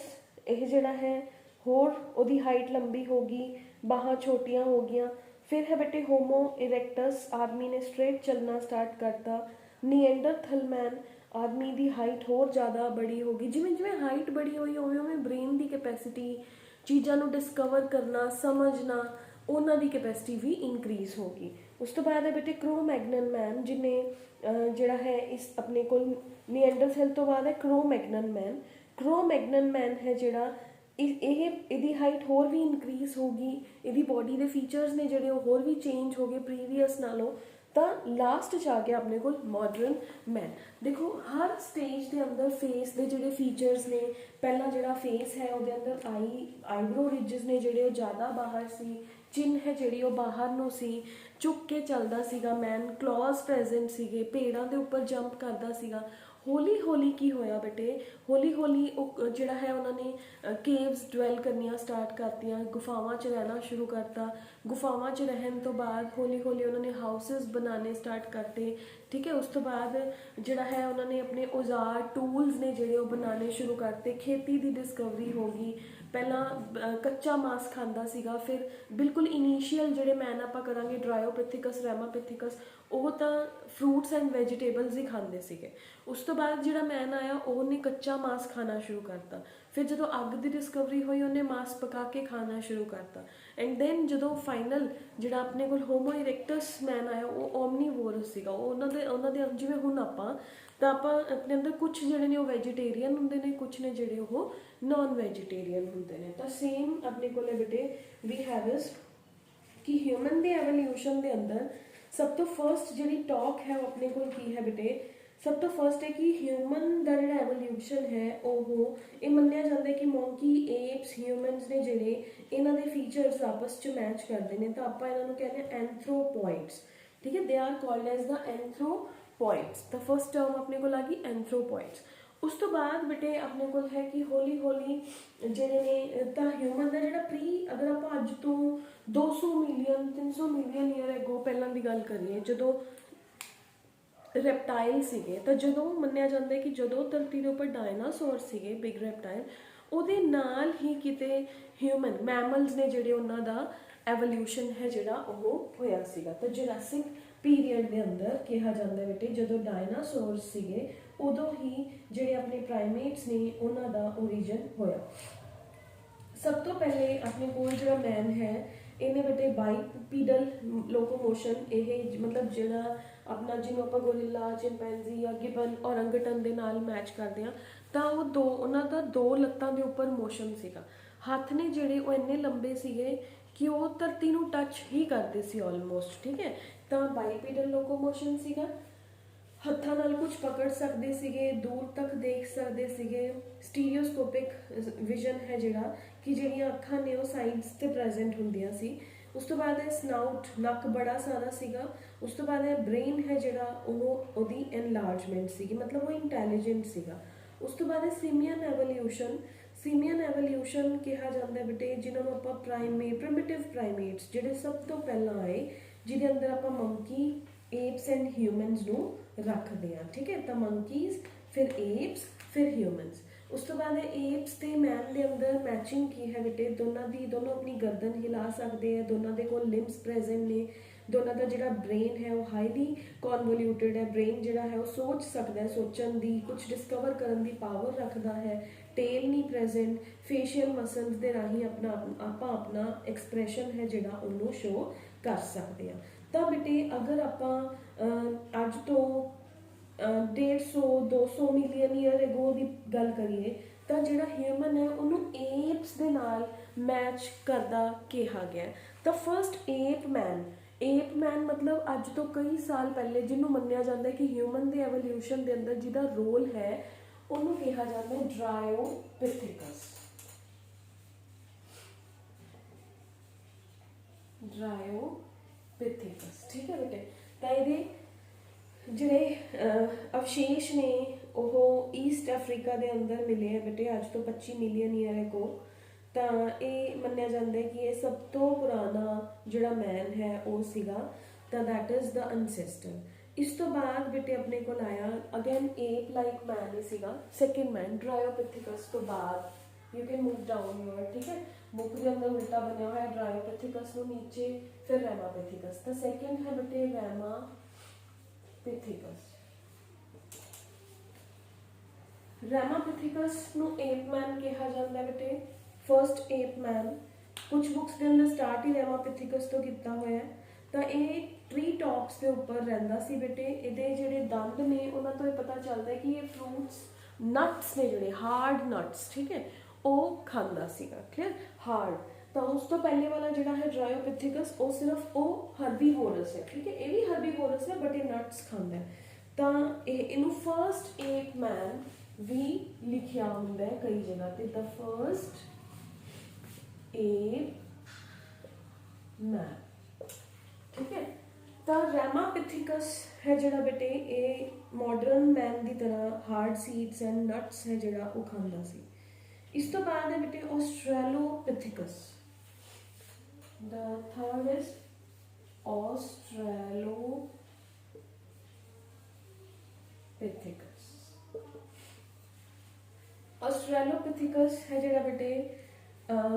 ਇਹ ਜਿਹੜਾ ਹੈ ਹੋਰ ਉਹਦੀ ਹਾਈਟ ਲੰਬੀ ਹੋ ਗਈ, ਬਾਹਾਂ ਛੋਟੀਆਂ ਹੋ ਗਈਆਂ। ਫਿਰ ਹੈ ਬੇਟੇ ਹੋਮੋ ਇਰੈਕਟਸ, ਆਦਮੀ ਨੇ ਸਟ੍ਰੇਟ ਚੱਲਣਾ ਸਟਾਰਟ ਕਰਤਾ। ਨੀਐਂਡਰਥਲ ਮੈਨ, ਆਦਮੀ ਦੀ ਹਾਈਟ ਹੋਰ ਜ਼ਿਆਦਾ ਬੜੀ ਹੋ ਗਈ। ਜਿਵੇਂ ਜਿਵੇਂ ਹਾਈਟ ਬੜੀ ਹੋਈ ਉਵੇਂ ਉਵੇਂ ਬ੍ਰੇਨ ਦੀ ਕੈਪੈਸਿਟੀ, ਚੀਜ਼ਾਂ ਨੂੰ ਡਿਸਕਵਰ ਕਰਨਾ, ਸਮਝਣਾ, ਉਹਨਾਂ ਦੀ ਕੈਪੈਸਿਟੀ ਵੀ ਇਨਕਰੀਜ਼ ਹੋ ਗਈ। ਉਸ ਤੋਂ ਬਾਅਦ ਹੈ ਬੇਟੇ ਕ੍ਰੋ-ਮੈਗਨਨ ਮੈਨ, ਜਿਹਨੇ ਜਿਹੜਾ ਹੈ ਇਸ ਆਪਣੇ ਕੋਲ ਨੀਐਂਡਰਥਲ ਤੋਂ ਬਾਅਦ ਹੈ ਕ੍ਰੋ-ਮੈਗਨਨ ਮੈਨ। ਕ੍ਰੋ-ਮੈਗਨਨ ਮੈਨ ਹੈ ਜਿਹੜਾ ਇਹਦੀ ਹਾਈਟ ਹੋਰ ਵੀ ਇਨਕਰੀਜ਼ ਹੋ ਗਈ, ਇਹਦੀ ਬੋਡੀ ਦੇ ਫੀਚਰਸ ਨੇ ਜਿਹੜੇ ਉਹ ਹੋਰ ਵੀ ਚੇਂਜ ਹੋ ਗਏ ਪ੍ਰੀਵੀਅਸ ਨਾਲੋਂ। ਤਾਂ ਲਾਸਟ 'ਚ ਆ ਗਿਆ ਆਪਣੇ ਕੋਲ ਮਾਡਰਨ ਮੈਨ। ਦੇਖੋ ਹਰ ਸਟੇਜ ਦੇ ਅੰਦਰ ਫੇਸ ਦੇ ਜਿਹੜੇ ਫੀਚਰਸ ਨੇ, ਪਹਿਲਾਂ ਜਿਹੜਾ ਫੇਸ ਹੈ ਉਹਦੇ ਅੰਦਰ ਆਈਬ੍ਰੋ ਰਿਜਸ ਨੇ ਜਿਹੜੇ ਉਹ ਜ਼ਿਆਦਾ ਬਾਹਰ ਸੀ, ਚਿੰਨ ਹੈ ਜਿਹੜੀ ਉਹ ਬਾਹਰ ਨੂੰ ਸੀ, ਝੁੱਕ ਕੇ ਚੱਲਦਾ ਸੀਗਾ ਮੈਨ, ਕਲੌਜ਼ ਪ੍ਰੈਜ਼ੈਂਟ ਸੀਗੇ, ਪੇੜਾਂ ਦੇ ਉੱਪਰ ਜੰਪ ਕਰਦਾ ਸੀਗਾ। ਹੌਲੀ ਹੌਲੀ ਕੀ ਹੋਇਆ ਬੇਟੇ, ਹੌਲੀ ਹੌਲੀ ਉਹ ਜਿਹੜਾ ਹੈ ਉਹਨਾਂ ਨੇ ਕੇਵਸ ਡਵੈਲ ਕਰਨੀਆਂ ਸਟਾਰਟ ਕਰਤੀਆਂ, ਗੁਫਾਵਾਂ 'ਚ ਰਹਿਣਾ ਸ਼ੁਰੂ ਕਰਤਾ। ਗੁਫਾਵਾਂ 'ਚ ਰਹਿਣ ਤੋਂ ਬਾਅਦ ਹੌਲੀ ਹੌਲੀ ਉਹਨਾਂ ਨੇ ਹਾਊਸਿਸ ਬਣਾਉਣੇ ਸਟਾਰਟ ਕਰਤੇ, ਠੀਕ ਹੈ। ਉਸ ਤੋਂ ਬਾਅਦ ਜਿਹੜਾ ਹੈ ਉਹਨਾਂ ਨੇ ਆਪਣੇ ਔਜ਼ਾਰ ਟੂਲਸ ਨੇ ਜਿਹੜੇ ਉਹ ਬਣਾਉਣੇ ਸ਼ੁਰੂ ਕਰਤੇ। ਖੇਤੀ ਦੀ ਡਿਸਕਵਰੀ ਹੋ ਗਈ। ਪਹਿਲਾਂ ਕੱਚਾ ਮਾਸ ਖਾਂਦਾ ਸੀਗਾ, ਫਿਰ ਬਿਲਕੁਲ ਇਨੀਸ਼ੀਅਲ ਜਿਹੜੇ ਮੈਨ ਆਪਾਂ ਕਰਾਂਗੇ ਡਰਾਇਓਪਿਥਿਕਸ, ਰੈਮਾਪਿਥਿਕਸ, ਉਹ ਤਾਂ ਫਰੂਟਸ ਐਂਡ ਵੈਜੀਟੇਬਲਸ ਹੀ ਖਾਂਦੇ ਸੀਗੇ। ਉਸ ਤੋਂ ਬਾਅਦ ਜਿਹੜਾ ਮੈਨ ਆਇਆ ਉਹਨੇ ਕੱਚਾ ਮਾਸ ਖਾਣਾ ਸ਼ੁਰੂ ਕਰਤਾ। ਫਿਰ ਜਦੋਂ ਅੱਗ ਦੀ ਡਿਸਕਵਰੀ ਹੋਈ ਉਹਨੇ ਮਾਸ ਪਕਾ ਕੇ ਖਾਣਾ ਸ਼ੁਰੂ ਕਰਤਾ। ਐਂਡ ਦੈਨ ਜਦੋਂ ਫਾਈਨਲ ਜਿਹੜਾ ਆਪਣੇ ਕੋਲ ਹੋਮੋ ਇਰੈਕਟਸ ਮੈਨ ਆਇਆ ਉਹ ਓਮਨੀਵੋਰਸ ਸੀਗਾ। ਉਹ ਉਹਨਾਂ ਦੇ ਜਿਵੇਂ ਹੁਣ ਆਪਾਂ ਤਾਂ ਆਪਾਂ ਆਪਣੇ ਅੰਦਰ ਕੁਛ ਜਿਹੜੇ ਨੇ ਉਹ ਵੈਜੀਟੇਰੀਅਨ ਹੁੰਦੇ ਨੇ, ਕੁਛ ਨੇ ਜਿਹੜੇ ਉਹ ਨੋਨ ਵੈਜੀਟੇਰੀਅਨ ਹੁੰਦੇ ਨੇ। ਤਾਂ ਸੇਮ ਆਪਣੇ ਕੋਲ ਬੇਟੇ ਵੀ ਹੈਵ ਇਸ ਕਿ ਹਿਊਮਨ ਦੇ ਐਵੋਲਿਊਸ਼ਨ ਦੇ ਅੰਦਰ ਸਭ ਤੋਂ ਫਰਸਟ ਜਿਹੜੀ ਟਾਕ ਹੈ ਉਹ ਆਪਣੇ ਕੋਲ ਕੀ ਹੈ ਬੇਟੇ, ਸਭ ਤੋਂ ਫਰਸਟ ਹੈ ਕਿ ਹਿਊਮਨ ਦਾ ਜਿਹੜਾ ਐਵੋਲਿਊਸ਼ਨ ਹੈ ਉਹ ਇਹ ਮੰਨਿਆ ਜਾਂਦਾ ਹੈ ਕਿ ਮੌਂਕੀ, ਏਪਸ, ਹਿਊਮਨਸ ਨੇ ਜਿਹੜੇ ਇਹਨਾਂ ਦੇ ਫੀਚਰਸ ਆਪਸ 'ਚ ਮੈਚ ਕਰਦੇ ਨੇ, ਤਾਂ ਆਪਾਂ ਇਹਨਾਂ ਨੂੰ ਕਹਿੰਦੇ ਹਾਂ ਐਂਥਰੋਪੋਇਡਸ, ਠੀਕ ਹੈ। They are called as the anthropoids. ਤਾਂ ਫਸਟ ਟਰਮ ਆਪਣੇ ਕੋਲ ਆ ਗਈ ਐਂਥਰੋਪੋਇਡਸ। ਉਸ ਤੋਂ ਬਾਅਦ ਬੇਟੇ ਆਪਣੇ ਕੋਲ ਹੈ ਕਿ ਹੌਲੀ ਹੌਲੀ ਜਿਹੜੇ ਨੇ ਤਾਂ ਹਿਊਮਨ ਦਾ ਜਿਹੜਾ ਅਗਰ ਆਪਾਂ ਅੱਜ ਤੋਂ 200 ਮਿਲੀਅਨ 300 ਮਿਲੀਅਨ ਈਅਰ ਐਗੋ ਪਹਿਲਾਂ ਦੀ ਗੱਲ ਕਰੀਏ, ਜਦੋਂ ਰੈਪਟਾਈਲ ਸੀਗੇ। ਤਾਂ ਜਦੋਂ ਮੰਨਿਆ ਜਾਂਦਾ ਕਿ ਜਦੋਂ ਧਰਤੀ ਦੇ ਉੱਪਰ ਡਾਇਨਾਸੌਰ ਸੀਗੇ, ਬਿਗ ਰੈਪਟਾਈਲ, ਉਹਦੇ ਨਾਲ ਹੀ ਕਿਤੇ ਹਿਊਮਨ ਮੈਮਲਸ ਨੇ ਜਿਹੜੇ ਉਹਨਾਂ ਦਾ ਐਵੋਲਿਊਸ਼ਨ ਹੈ ਜਿਹੜਾ ਉਹ ਹੋਇਆ ਸੀਗਾ। ਤਾਂ ਜੁਰਾਸਿਕ ਪੀਰੀਅਡ ਦੇ ਅੰਦਰ ਕਿਹਾ ਜਾਂਦਾ ਬੇਟੇ ਜਦੋਂ ਡਾਇਨਾਸੌਰਸ ਸੀਗੇ ਉਦੋਂ ਹੀ ਜਿਹੜੇ ਆਪਣੇ ਪ੍ਰਾਈਮੇਟਸ ਨੇ ਉਹਨਾਂ ਦਾ ਓਰੀਜਨ ਹੋਇਆ। ਸਭ ਤੋਂ ਪਹਿਲੇ ਆਪਣੇ ਕੋਲ ਜਿਹੜਾ ਮੈਨ ਹੈ ਇਹਨੇ ਬੇਟੇ ਬਾਈਪੀਡਲ ਲੋਕੋਮੋਸ਼ਨ, ਇਹ ਮਤਲਬ ਜਿਹੜਾ ਆਪਣਾ ਜਿਹਨੂੰ ਆਪਾਂ ਗੋਰਿਲਾ, ਚਿੰਪੈਂਜ਼ੀ ਜਾਂ ਗਿਬਨ ਔਰੰਗਟਨ ਦੇ ਨਾਲ ਮੈਚ ਕਰਦੇ ਹਾਂ, ਤਾਂ ਉਹ ਉਹਨਾਂ ਦਾ 2 ਲੱਤਾਂ ਦੇ ਉੱਪਰ ਮੋਸ਼ਨ ਸੀਗਾ। ਹੱਥ ਨੇ ਜਿਹੜੇ ਉਹ ਇੰਨੇ ਲੰਬੇ ਸੀਗੇ ਕਿ ਉਹ ਧਰਤੀ ਨੂੰ ਟੱਚ ਹੀ ਕਰਦੇ ਸੀ ਆਲਮੋਸਟ, ਠੀਕ ਹੈ। ਤਾਂ ਬਾਈਪੀਡਲ ਲੋਕੋਮੋਸ਼ਨ ਸੀਗਾ। ਹੱਥਾਂ ਨਾਲ ਕੁਝ ਪਕੜ ਸਕਦੇ ਸੀਗੇ, ਦੂਰ ਤੱਕ ਦੇਖ ਸਕਦੇ ਸੀਗੇ। ਸਟੀਰੀਓਸਕੋਪਿਕ ਵਿਜ਼ਨ ਹੈ ਜਿਹੜਾ ਕਿ ਜਿਹੜੀਆਂ ਅੱਖਾਂ ਨੇ ਉਹ ਸਾਈਡਸ ਤੇ ਪ੍ਰੈਜ਼ੈਂਟ ਹੁੰਦੀਆਂ ਸੀ। ਉਸ ਤੋਂ ਬਾਅਦ ਇਹ ਸਨਾਊਟ, ਨੱਕ ਬੜਾ ਸਾਰਾ ਸੀਗਾ। ਉਸ ਤੋਂ ਬਾਅਦ ਇਹ ਬ੍ਰੇਨ ਹੈ ਜਿਹੜਾ ਉਹਦੀ ਐਨਲਾਰਜਮੈਂਟ ਸੀਗੀ, ਮਤਲਬ ਉਹ ਇੰਟੈਲੀਜੈਂਟ ਸੀਗਾ। ਉਸ ਤੋਂ ਬਾਅਦ ਇਹ ਸਿਮੀਅਨ ਐਵੋਲਿਊਸ਼ਨ, ਸਿਮੀਅਨ ਐਵੋਲਿਊਸ਼ਨ ਕਿਹਾ ਜਾਂਦਾ ਬੇਟੇ ਜਿਹਨਾਂ ਨੂੰ ਆਪਾਂ ਪ੍ਰਿਮਿਟਿਵ ਪ੍ਰਾਈਮੇਟਸ ਜਿਹੜੇ ਸਭ ਤੋਂ ਪਹਿਲਾਂ ਆਏ, ਜਿਹਦੇ ਅੰਦਰ ਆਪਾਂ ਮੰਕੀ, ਏਪਸ ਐਂਡ ਹਿਊਮਨਸ ਨੂੰ ਰੱਖਦੇ ਹਾਂ, ਠੀਕ ਹੈ। ਤਾਂ ਮੰਕੀਜ਼, ਫਿਰ ਏਪਸ, ਫਿਰ ਹਿਊਮਨਸ। ਉਸ ਤੋਂ ਬਾਅਦ ਏਪਸ ਤੇ ਮੈਨ ਦੇ ਅੰਦਰ ਮੈਚਿੰਗ ਕੀ ਹੈ ਬੇਟੇ, ਦੋਨੋਂ ਆਪਣੀ ਗਰਦਨ ਹਿਲਾ ਸਕਦੇ ਆ, ਦੋਨਾਂ ਦੇ ਕੋਲ ਲਿੰਬਸ ਪ੍ਰੈਜ਼ੈਂਟ ਨੇ, ਦੋਨਾਂ ਦਾ ਜਿਹੜਾ ਬ੍ਰੇਨ ਹੈ ਉਹ ਹਾਈਲੀ ਕਨਵੋਲਿਊਟਡ ਹੈ। ਬ੍ਰੇਨ ਜਿਹੜਾ ਹੈ ਉਹ ਸੋਚ ਸਕਦਾ ਹੈ, ਸੋਚਣ ਦੀ, ਕੁਝ ਡਿਸਕਵਰ ਕਰਨ ਦੀ ਪਾਵਰ ਰੱਖਦਾ ਹੈ। ਟੇਲ ਨਹੀਂ ਪ੍ਰੈਜ਼ੈਂਟ। ਫੇਸ਼ੀਅਲ ਮਸਲਸ ਦੇ ਰਾਹੀਂ ਆਪਾਂ ਆਪਣਾ ਐਕਸਪ੍ਰੈਸ਼ਨ ਹੈ ਜਿਹੜਾ ਉਹਨੂੰ ਸ਼ੋ ਕਰ ਸਕਦੇ ਹਾਂ। ਤਾਂ ਬੇਟੇ ਅਗਰ ਆਪਾਂ ਅੱਜ ਤੋਂ 150-200 ਮਿਲੀਅਨ ਈਅਰ ਅਗੋ ਦੀ ਗੱਲ ਕਰੀਏ ਤਾਂ ਜਿਹੜਾ ਹਿਊਮਨ ਹੈ ਉਹਨੂੰ ਏਪਸ ਦੇ ਨਾਲ ਮੈਚ ਕਰਦਾ ਕਿਹਾ ਗਿਆ। ਤਾਂ ਫਰਸਟ ਏਪ ਮੈਨ ਮਤਲਬ ਅੱਜ ਤੋਂ ਕਈ ਸਾਲ ਪਹਿਲੇ ਜਿਹਨੂੰ ਮੰਨਿਆ ਜਾਂਦਾ ਕਿ ਹਿਊਮਨ ਦੇ ਐਵੋਲਿਊਸ਼ਨ ਦੇ ਅੰਦਰ ਜਿਹਦਾ ਰੋਲ ਹੈ ਉਹਨੂੰ ਕਿਹਾ ਜਾਂਦਾ ਹੈ ਡਰਾਇਓਪਿਥੇਕਸ। ਡਰਾਇਓਪਿਥੇਕਸ, ਠੀਕ ਹੈ ਬੇਟੇ। ਤਾਂ ਇਹਦੇ ਜਿਹੜੇ ਅਵਸ਼ੇਸ਼ ਨੇ ਉਹ ਈਸਟ ਅਫਰੀਕਾ ਦੇ ਅੰਦਰ ਮਿਲੇ ਹੈ ਬੇਟੇ ਅੱਜ ਤੋਂ 25 ਮਿਲੀਅਨ ਈਅਰ ਅਗੋ। ਤਾਂ ਇਹ ਮੰਨਿਆ ਜਾਂਦਾ ਹੈ ਕਿ ਇਹ ਸਭ ਤੋਂ ਪੁਰਾਣਾ ਜਿਹੜਾ ਮੈਨ ਹੈ ਉਹ ਸੀਗਾ। ਤਾਂ ਦੈਟ ਇਜ਼ ਦਾ ਅਨਸੈਸਟਰ। ਇਸ ਤੋਂ ਬਾਅਦ ਬੇਟੇ ਆਪਣੇ ਕੋਲ ਆਇਆ ਅਗੇਨ ਏਪ ਲਾਈਕ ਮੈਨ ਹੀ ਸੀਗਾ, ਸੈਕਿੰਡ ਮੈਨ ਡਰਾਇਓਪਿਥੇਕਸ ਤੋਂ ਬਾਅਦ। You can move down your, ਠੀਕ ਹੈ। ਬੁੱਕ ਦੇ ਅੰਦਰ ਉਲਟਾ ਬਣਿਆ ਹੋਇਆ ਡਰਾਇਓਪਿਥੇਕਸ ਨੂੰ ਨੀਚੇ, ਫਿਰ ਰੈਮਾਪਿਥੇਕਸ। ਤਾਂ ਸੈਕਿੰਡ ਹੈ ਬੇਟੇ ਰੈਮਾਪਿਥੇਕਸ ਨੂੰ ਏਪ ਮੈਨ ਕਿਹਾ ਜਾਂਦਾ ਬੇਟੇ, ਫਰਸਟ ਏਪ ਮੈਨ। ਕੁਝ ਬੁੱਕਸ ਦੇ ਅੰਦਰ ਸਟਾਰਟ ਹੀ ਰੈਮਾਪਿਥੇਕਸ ਤੋਂ ਕੀਤਾ ਹੋਇਆ ਹੈ। ਤਾਂ ਇਹ ਟ੍ਰੀ ਟੌਪਸ ਦੇ ਉੱਪਰ ਰਹਿੰਦਾ ਸੀ ਬੇਟੇ। ਇਹਦੇ ਜਿਹੜੇ ਦੰਦ ਨੇ ਉਹਨਾਂ ਤੋਂ ਇਹ ਪਤਾ ਚੱਲਦਾ ਕਿ ਇਹ ਫਰੂਟਸ, ਨਟਸ ਨੇ ਜਿਹੜੇ ਹਾਰਡ ਨਟਸ, ਠੀਕ ਹੈ, ਉਹ ਖਾਂਦਾ ਸੀਗਾ, ਕਲੀਅਰ, ਹਾਰਡ। ਤਾਂ ਉਸ ਤੋਂ ਪਹਿਲੇ ਵਾਲਾ ਜਿਹੜਾ ਹੈ ਡਰਾਇਓਪਿਥੇਕਸ ਉਹ ਸਿਰਫ ਉਹ ਹਰਬੀਵੋਰਸ ਹੈ, ਠੀਕ ਹੈ। ਇਹ ਵੀ ਹਰਬੀਵੋਰਸ ਹੈ ਬਟ ਇਹ ਨਟਸ ਖਾਂਦਾ ਹੈ। ਤਾਂ ਇਹਨੂੰ ਫਰਸਟ ਏਪ ਮੈਨ ਵੀ ਲਿਖਿਆ ਹੁੰਦਾ ਹੈ ਕਈ ਜਗ੍ਹਾ ਤੇ, ਦਾ ਫਰਸਟ ਏਪ ਮੈਨ, ਠੀਕ ਹੈ। ਤਾਂ ਰੈਮਾਪਿਥੇਕਸ ਹੈ ਜਿਹੜਾ ਬੇਟੇ ਇਹ ਮਾਡਰਨ ਮੈਨ ਦੀ ਤਰ੍ਹਾਂ ਹਾਰਡ ਸੀਡਸ ਐਂਡ ਨਟਸ ਹੈ ਜਿਹੜਾ ਉਹ ਖਾਂਦਾ ਸੀ। ਇਸ ਤੋਂ ਬਾਅਦ ਹੈ ਬੇਟੇ ਆਸਟ੍ਰੇਲੋਪਿਥੇਕਸ। The third is Australopithecus. Australopithecus ਹੈ ਜਿਹੜਾ ਬੇਟੇ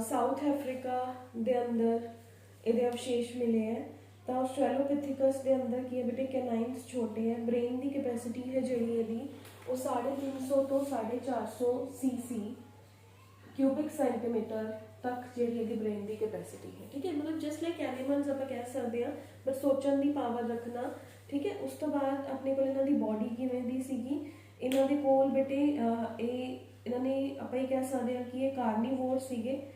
ਸਾਊਥ ਅਫਰੀਕਾ ਦੇ ਅੰਦਰ ਇਹਦੇ ਅਵਸ਼ੇਸ਼ ਮਿਲੇ ਹੈ। ਤਾਂ ਆਸਟ੍ਰੇਲੋਪਿਥੇਕਸ ਦੇ ਅੰਦਰ ਕੀ ਹੈ ਬੇਟੇ, ਕੈਨਾਈਨਸ ਛੋਟੇ ਹੈ। ਬ੍ਰੇਨ ਦੀ ਕੈਪੈਸਿਟੀ ਹੈ ਜਿਹੜੀ ਇਹਦੀ ਉਹ 350 ਤੋਂ 450 cc ਕਿਊਬਿਕ ਸੈਂਟੀਮੀਟਰ ਤੱਕ ਜਿਹੜੀ ਇਹਦੀ ਬ੍ਰੇਨ ਦੀ ਕੈਪੈਸਿਟੀ ਹੈ, ਠੀਕ ਹੈ। ਮਤਲਬ ਜਸਟ ਲਾਈਕ ਐਨੀਮਲਸ ਆਪਾਂ ਕਹਿ ਸਕਦੇ ਹਾਂ, ਬਟ ਸੋਚਣ ਦੀ ਪਾਵਰ ਰੱਖਣਾ, ਠੀਕ ਹੈ। ਉਸ ਤੋਂ ਬਾਅਦ ਆਪਣੇ ਕੋਲ ਇਹਨਾਂ ਦੀ ਬੋਡੀ ਕਿਵੇਂ ਦੀ ਸੀਗੀ, ਇਹਨਾਂ ਦੇ ਕੋਲ ਬੇਟੇ ਇਹਨਾਂ ਨੇ ਆਪਾਂ ਇਹ ਕਹਿ ਸਕਦੇ ਹਾਂ ਕਿ ਇਹ ਕਾਰਨੀਵੋਰ ਸੀਗੇ।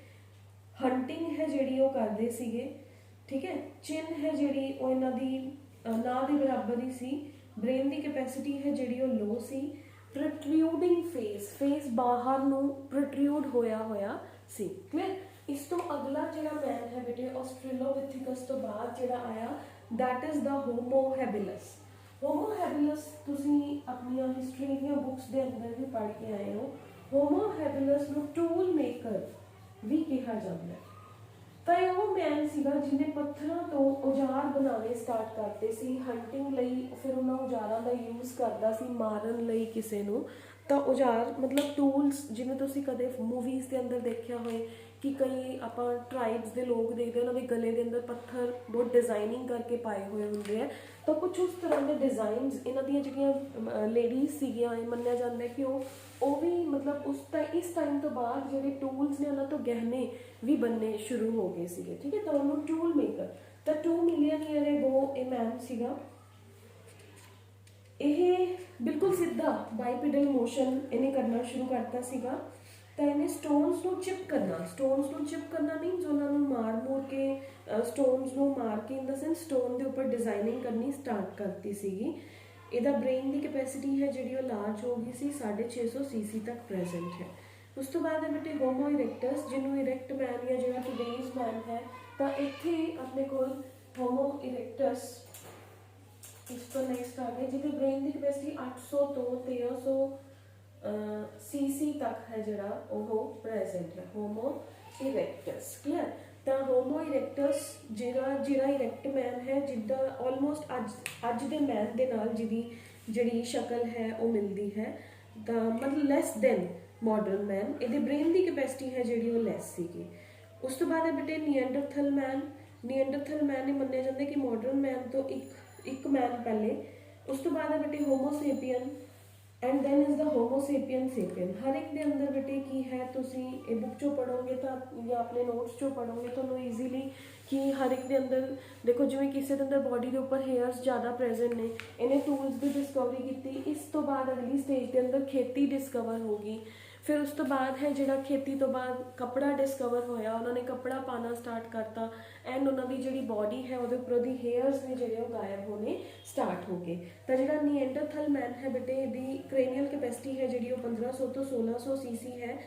ਹੰਟਿੰਗ ਹੈ ਜਿਹੜੀ ਉਹ ਕਰਦੇ ਸੀਗੇ, ਠੀਕ ਹੈ। ਚਿਨ ਹੈ ਜਿਹੜੀ ਉਹ ਇਹਨਾਂ ਦੀ ਨਾ ਦੇ ਬਰਾਬਰ ਹੀ ਸੀ। ਬ੍ਰੇਨ ਦੀ ਕੈਪੈਸਿਟੀ ਹੈ ਜਿਹੜੀ ਉਹ ਲੋ ਸੀ। ਪ੍ਰੋਟਰੂਡਿੰਗ ਫੇਸ ਬਾਹਰ ਨੂੰ ਪ੍ਰੋਟਰੂਡ ਹੋਇਆ ਸੀ, ਕਲੀਅਰ। ਇਸ ਤੋਂ ਅਗਲਾ ਜਿਹੜਾ ਮੈਨ ਹੈ ਬੇਟੇ ਆਸਟ੍ਰੇਲੋਪਿਥੇਕਸ ਤੋਂ ਬਾਅਦ ਜਿਹੜਾ ਆਇਆ that is the Homo habilis. Homo habilis ਤੁਸੀਂ ਆਪਣੀਆਂ ਹਿਸਟਰੀ ਦੀਆਂ ਬੁੱਕਸ ਦੇ ਅੰਦਰ ਵੀ ਪੜ੍ਹ ਕੇ ਆਏ ਹੋ। ਹੋਮੋ ਹੈਬਿਲਸ ਨੂੰ ਟੂਲ ਮੇਕਰ ਵੀ ਕਿਹਾ ਜਾਂਦਾ ਹੈ। ਤਾਂ ਇਹ ਉਹ ਮੈਨ ਸੀਗਾ ਜਿਹਨੇ ਪੱਥਰਾਂ ਤੋਂ ਔਜ਼ਾਰ ਬਣਾਉਣੇ ਸਟਾਰਟ ਕਰਤੇ ਸੀ ਹੰਟਿੰਗ ਲਈ। ਫਿਰ ਉਹਨਾਂ ਔਜ਼ਾਰਾਂ ਦਾ ਯੂਜ਼ ਕਰਦਾ ਸੀ ਮਾਰਨ ਲਈ ਕਿਸੇ ਨੂੰ। ਤਾਂ ਔਜ਼ਾਰ ਮਤਲਬ ਟੂਲਸ, ਜਿਵੇਂ ਤੁਸੀਂ ਕਦੇ ਮੂਵੀਜ਼ ਦੇ ਅੰਦਰ ਦੇਖਿਆ ਹੋਏ ਕਿ ਕਈ ਆਪਾਂ ਟਰਾਈਬਸ ਦੇ ਲੋਕ ਦੇਖਦੇ ਉਹਨਾਂ ਦੇ ਗਲੇ ਦੇ ਅੰਦਰ ਪੱਥਰ ਬਹੁਤ ਡਿਜ਼ਾਈਨਿੰਗ ਕਰਕੇ ਪਾਏ ਹੋਏ ਹੁੰਦੇ ਹੈ। ਤਾਂ ਕੁਝ ਉਸ ਤਰ੍ਹਾਂ ਦੇ ਡਿਜ਼ਾਈਨਸ ਇਹਨਾਂ ਦੀਆਂ ਜਿਹੜੀਆਂ ਲੇਡੀਜ਼ ਸੀਗੀਆਂ, ਇਹ ਮੰਨਿਆ ਜਾਂਦਾ ਕਿ ਉਹ ਵੀ ਮਤਲਬ ਇਸ ਟਾਈਮ ਤੋਂ ਬਾਅਦ ਜਿਹੜੇ ਟੂਲਸ ਨੇ ਉਹਨਾਂ ਤੋਂ ਗਹਿਣੇ ਵੀ ਬਣਨੇ ਸ਼ੁਰੂ ਹੋ ਗਏ ਸੀਗੇ। ਠੀਕ ਹੈ, ਤਾਂ ਉਹਨੂੰ ਟੂਲ ਮੇਕਰ। ਤਾਂ 2 ਮਿਲੀਅਨ ਈਅਰ ਐਗੋ ਇਹ ਮੈਨ ਸੀਗਾ। ਇਹ ਬਿਲਕੁਲ ਸਿੱਧਾ ਬਾਈਪੀਡਲ ਮੋਸ਼ਨ ਇਹਨੇ ਕਰਨਾ ਸ਼ੁਰੂ ਕਰਤਾ ਸੀਗਾ। ਤਾਂ ਇਹਨੇ ਸਟੋਨਸ ਨੂੰ ਚਿਪ ਕਰਨਾ ਮੀਨਸ ਉਹਨਾਂ ਨੂੰ ਮਾਰ ਕੇ ਸਟੋਨਸ ਨੂੰ ਮਾਰ ਕੇ ਇਨ ਦਾ ਸੈਂਸ ਸਟੋਨ ਦੇ ਉੱਪਰ ਡਿਜ਼ਾਈਨਿੰਗ ਕਰਨੀ ਸਟਾਰਟ ਕਰਤੀ ਸੀਗੀ। ਇਹਦਾ ਬ੍ਰੇਨ ਦੀ ਕੈਪੈਸਿਟੀ ਹੈ ਜਿਹੜੀ ਉਹ ਲਾਰਜ ਹੋ ਗਈ ਸੀ, 650 cc ਤੱਕ ਪ੍ਰੈਜ਼ੈਂਟ ਹੈ। ਉਸ ਤੋਂ ਬਾਅਦ ਹੈ ਬੇਟੇ ਹੋਮੋ ਇਰੈਕਟਸ, ਜਿਹਨੂੰ ਇਰੈਕਟ ਮੈਨ ਜਾਂ ਜਿਹੜਾ ਟੂਡੇਜ਼ ਮੈਨ ਹੈ। ਤਾਂ ਇੱਥੇ ਆਪਣੇ ਕੋਲ ਹੋਮੋ ਇਰੈਕਟਸ ਇਸ ਤੋਂ ਨੈਕਸਟ ਆ ਗਏ, ਜਿਹਦੀ ਬ੍ਰੇਨ ਦੀ ਕੈਪੈਸਿਟੀ 800 ਤੋਂ 1300 cc ਤੱਕ ਹੈ ਜਿਹੜਾ ਉਹ ਪ੍ਰੈਜ਼ੈਂਟ ਹੈ। Homo erectus clear. ਤਾਂ ਹੋਮੋ ਇਰੈਕਟਸ ਜਿਹੜਾ ਇਰੈਕਟ ਮੈਨ ਹੈ, ਜਿੱਦਾਂ ਆਲਮੋਸਟ ਅੱਜ ਦੇ ਮੈਨ ਦੇ ਨਾਲ ਜਿਹਦੀ ਜਿਹੜੀ ਸ਼ਕਲ ਹੈ ਉਹ ਮਿਲਦੀ ਹੈ। ਤਾਂ ਮਤਲਬ ਲੈਸ ਦੈਨ ਮਾਡਰਨ ਮੈਨ। ਇਹਦੇ ਬ੍ਰੇਨ ਦੀ ਕੈਪੈਸਿਟੀ ਹੈ ਜਿਹੜੀ ਉਹ ਲੈਸ ਸੀਗੀ। ਉਸ ਤੋਂ ਬਾਅਦ ਹੈ ਬੇਟੇ ਨੀਐਂਡਰਥਲ ਮੈਨ ਇਹ ਮੰਨਿਆ ਜਾਂਦਾ ਕਿ ਮਾਡਰਨ ਮੈਨ ਤੋਂ ਇੱਕ ਮੈਨ ਪਹਿਲੇ। ਉਸ ਤੋਂ ਬਾਅਦ ਹੈ ਬੇਟੇ homo sapien and then is the homo sapien. ਹਰ ਇੱਕ ਦੇ ਅੰਦਰ ਬੇਟੇ ਕੀ ਹੈ, ਤੁਸੀਂ ਇਹ ਬੁੱਕ 'ਚੋਂ ਪੜ੍ਹੋਗੇ ਤਾਂ ਜਾਂ ਆਪਣੇ ਨੋਟਸ 'ਚੋਂ ਪੜ੍ਹੋਗੇ ਤੁਹਾਨੂੰ ਈਜ਼ੀਲੀ ਕਿ ਹਰ ਇੱਕ ਦੇ ਅੰਦਰ ਦੇਖੋ, ਜਿਵੇਂ ਕਿਸੇ ਦੇ ਅੰਦਰ ਬੋਡੀ ਦੇ ਉੱਪਰ ਹੇਅਰਸ ਜ਼ਿਆਦਾ ਪ੍ਰੈਜ਼ੈਂਟ ਨੇ, ਇਹਨੇ ਟੂਲਸ ਦੀ ਡਿਸਕਵਰੀ ਕੀਤੀ। ਇਸ ਤੋਂ ਬਾਅਦ ਅਗਲੀ ਸਟੇਜ ਦੇ ਅੰਦਰ ਖੇਤੀ ਡਿਸਕਵਰ ਹੋ ਗਈ। ਫਿਰ ਉਸ ਤੋਂ ਬਾਅਦ ਹੈ ਜਿਹੜਾ ਖੇਤੀ ਤੋਂ ਬਾਅਦ ਕੱਪੜਾ ਡਿਸਕਵਰ ਹੋਇਆ, ਉਹਨਾਂ ਨੇ ਕੱਪੜਾ ਪਾਣਾ ਸਟਾਰਟ ਕਰਤਾ ਐਂਡ ਉਹਨਾਂ ਦੀ ਜਿਹੜੀ ਬੋਡੀ ਹੈ ਉਹਦੇ ਉੱਪਰ ਦੀ ਹੇਅਰਸ ਨੇ ਜਿਹੜੇ ਉਹ ਗਾਇਬ ਹੋਣੇ ਸਟਾਰਟ ਹੋ ਗਏ। ਤਾਂ ਜਿਹੜਾ ਨੀਐਂਡਰਥਲ ਮੈਨ ਹੈ ਬੇਟੇ, ਇਹਦੀ ਕ੍ਰੇਨੀਅਲ ਕੈਪੈਸਿਟੀ ਹੈ ਜਿਹੜੀ ਉਹ 1500 ਤੋਂ 1600 cc ਹੈ।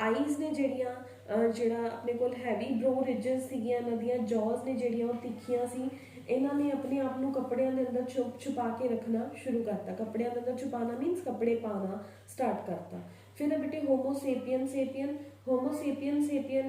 ਆਈਜ਼ ਨੇ ਜਿਹੜਾ ਆਪਣੇ ਕੋਲ ਹੈਵੀ ਬ੍ਰੋ ਰਿਜਸ ਸੀਗੀਆਂ, ਇਹਨਾਂ ਦੀਆਂ ਜੌਜ਼ ਨੇ ਜਿਹੜੀਆਂ ਉਹ ਤਿੱਖੀਆਂ ਸੀ। ਇਹਨਾਂ ਨੇ ਆਪਣੇ ਆਪ ਨੂੰ ਕੱਪੜਿਆਂ ਦੇ ਅੰਦਰ ਛੁਪਾ ਕੇ ਰੱਖਣਾ ਸ਼ੁਰੂ ਕਰਤਾ। ਕੱਪੜਿਆਂ ਦੇ ਅੰਦਰ ਛੁਪਾਉਣਾ ਮੀਨਸ ਕੱਪੜੇ ਪਾਉਣਾ ਸਟਾਰਟ ਕਰਤਾ। ਫਿਰ ਹੈ ਬੇਟੇ ਹੋਮੋਸੇਪੀਅਨ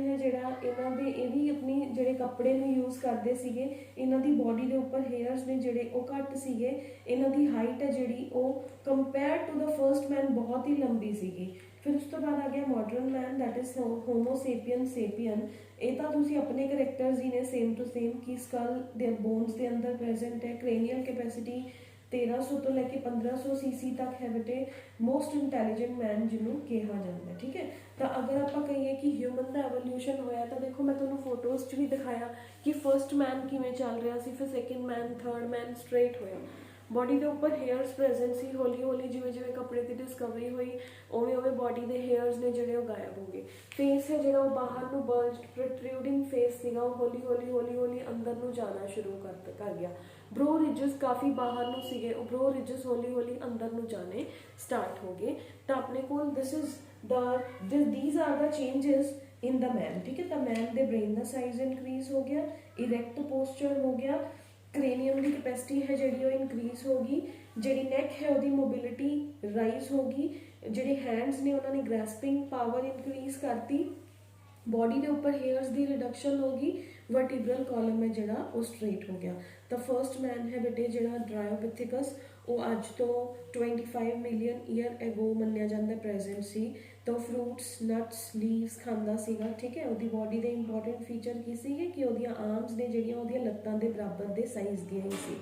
ਹੈ ਜਿਹੜਾ ਇਹ ਵੀ ਆਪਣੀ ਜਿਹੜੇ ਕੱਪੜੇ ਨੂੰ ਯੂਜ਼ ਕਰਦੇ ਸੀਗੇ। ਇਹਨਾਂ ਦੀ ਬੋਡੀ ਦੇ ਉੱਪਰ ਹੇਅਰਸ ਨੇ ਜਿਹੜੇ ਉਹ ਘੱਟ ਸੀਗੇ। ਇਹਨਾਂ ਦੀ ਹਾਈਟ ਹੈ ਜਿਹੜੀ ਉਹ ਕੰਪੇਅਰ ਟੂ ਦਾ ਫਰਸਟ ਮੈਨ ਬਹੁਤ ਹੀ ਲੰਬੀ ਸੀਗੀ। ਫਿਰ ਉਸ ਤੋਂ ਬਾਅਦ ਆ ਗਿਆ modern man, that is homo sapien. ਇਹ ਤਾਂ ਤੁਸੀਂ ਆਪਣੇ ਕਰੈਕਟਰਸ ਹੀ ਨੇ ਸੇਮ ਟੂ ਸੇਮ ਕਿ ਸਕਲ ਦੇ ਬੋਨਸ ਦੇ ਅੰਦਰ ਪ੍ਰੈਜ਼ੈਂਟ ਹੈ। ਕ੍ਰੇਨੀਅਲ ਕੈਪੈਸਿਟੀ 1300 ਤੋਂ ਲੈ ਕੇ 1500 cc ਤੱਕ ਹੈ ਬੇਟੇ। ਮੋਸਟ ਇੰਟੈਲੀਜੈਂਟ ਮੈਨ ਜਿਹਨੂੰ ਕਿਹਾ ਜਾਂਦਾ। ਠੀਕ ਹੈ, ਤਾਂ ਅਗਰ ਆਪਾਂ ਕਹੀਏ ਕਿ ਹਿਊਮਨ ਦਾ ਐਵੋਲਿਊਸ਼ਨ ਹੋਇਆ ਤਾਂ ਦੇਖੋ ਮੈਂ ਤੁਹਾਨੂੰ ਫੋਟੋਜ਼ 'ਚ ਵੀ ਦਿਖਾਇਆ ਕਿ ਫਰਸਟ ਮੈਨ ਕਿਵੇਂ ਚੱਲ ਰਿਹਾ ਸੀ, ਫਿਰ ਸੈਕਿੰਡ ਮੈਨ, ਥਰਡ ਮੈਨ ਸਟ੍ਰੇਟ ਹੋਇਆ। ਬੋਡੀ ਦੇ ਉੱਪਰ ਹੇਅਰਸ ਪ੍ਰੈਜ਼ੈਂਟ ਸੀ। ਹੌਲੀ ਹੌਲੀ ਜਿਵੇਂ ਕੱਪੜੇ ਦੀ ਡਿਸਕਵਰੀ ਹੋਈ ਉਵੇਂ ਬੋਡੀ ਦੇ ਹੇਅਰਸ ਨੇ ਜਿਹੜੇ ਉਹ ਗਾਇਬ ਹੋ ਗਏ। ਫੇਸ ਹੈ ਜਿਹੜਾ ਉਹ ਬਾਹਰ ਨੂੰ ਬਰਸਟ ਪ੍ਰੋਟਰੂਡਿੰਗ ਫੇਸ ਸੀਗਾ, ਉਹ ਹੌਲੀ ਅੰਦਰ ਨੂੰ ਜਾਣਾ ਸ਼ੁਰੂ ਕਰ ਗਿਆ। ਬ੍ਰੋ ਰਿਜਸ ਕਾਫੀ ਬਾਹਰ ਨੂੰ ਸੀਗੇ, ਉਹ ਬ੍ਰੋ ਰਿਜਸ ਹੌਲੀ ਅੰਦਰ ਨੂੰ ਜਾਣੇ ਸਟਾਰਟ ਹੋ ਗਏ। ਤਾਂ ਆਪਣੇ ਕੋਲ these are the changes in the man। ਠੀਕ ਹੈ, ਤਾਂ ਮੈਨ ਦੇ ਬ੍ਰੇਨ ਦਾ ਸਾਈਜ਼ ਇਨਕਰੀਜ਼ ਹੋ ਗਿਆ, ਇਰੈਕਟ ਪੋਸਚਰ ਹੋ ਗਿਆ, ਕ੍ਰੇਨੀਅਮ ਦੀ ਕੈਪੈਸਿਟੀ ਹੈ ਜਿਹੜੀ ਉਹ ਇਨਕਰੀਜ਼ ਹੋ ਗਈ, ਜਿਹੜੀ ਨੈਕ ਹੈ ਉਹਦੀ ਮੋਬਿਲਿਟੀ ਰਾਈਜ਼ ਹੋ ਗਈ, ਜਿਹੜੇ ਹੈਂਡਸ ਨੇ ਉਹਨਾਂ ਨੇ ਗ੍ਰੈਸਪਿੰਗ ਪਾਵਰ ਇਨਕਰੀਜ਼ ਕਰਤੀ, ਬੋਡੀ ਦੇ ਉੱਪਰ ਹੇਅਰਸ ਦੀ ਰਿਡਕਸ਼ਨ ਹੋ ਗਈ, ਵਰਟੀਬਰਲ ਕਾਲਮ ਹੈ ਜਿਹੜਾ ਉਹ ਸਟ੍ਰੇਟ ਹੋ ਗਿਆ। ਤਾਂ ਫਰਸਟ ਮੈਨ ਹੈ ਬੇਟੇ ਜਿਹੜਾ ਡਰਾਇਓਪਿਥਿਕਸ, ਉਹ ਅੱਜ ਤੋਂ 25 ਮਿਲੀਅਨ ਈਅਰ ਐਗੋ ਮੰਨਿਆ ਜਾਂਦਾ ਪ੍ਰੈਜ਼ੈਂਟ ਸੀ। ਤਾਂ ਫਰੂਟਸ, ਨਟਸ, ਲੀਵਸ ਖਾਂਦਾ ਸੀਗਾ। ਠੀਕ ਹੈ, ਉਹਦੀ ਬੋਡੀ ਦੇ ਇੰਪੋਰਟੈਂਟ ਫੀਚਰ ਕੀ ਸੀਗੇ ਕਿ ਉਹਦੀਆਂ ਆਰਮਸ ਨੇ ਜਿਹੜੀਆਂ ਉਹਦੀਆਂ ਲੱਤਾਂ ਦੇ ਬਰਾਬਰ ਦੇ ਸਾਈਜ਼ ਦੀਆਂ ਹੀ ਸੀ।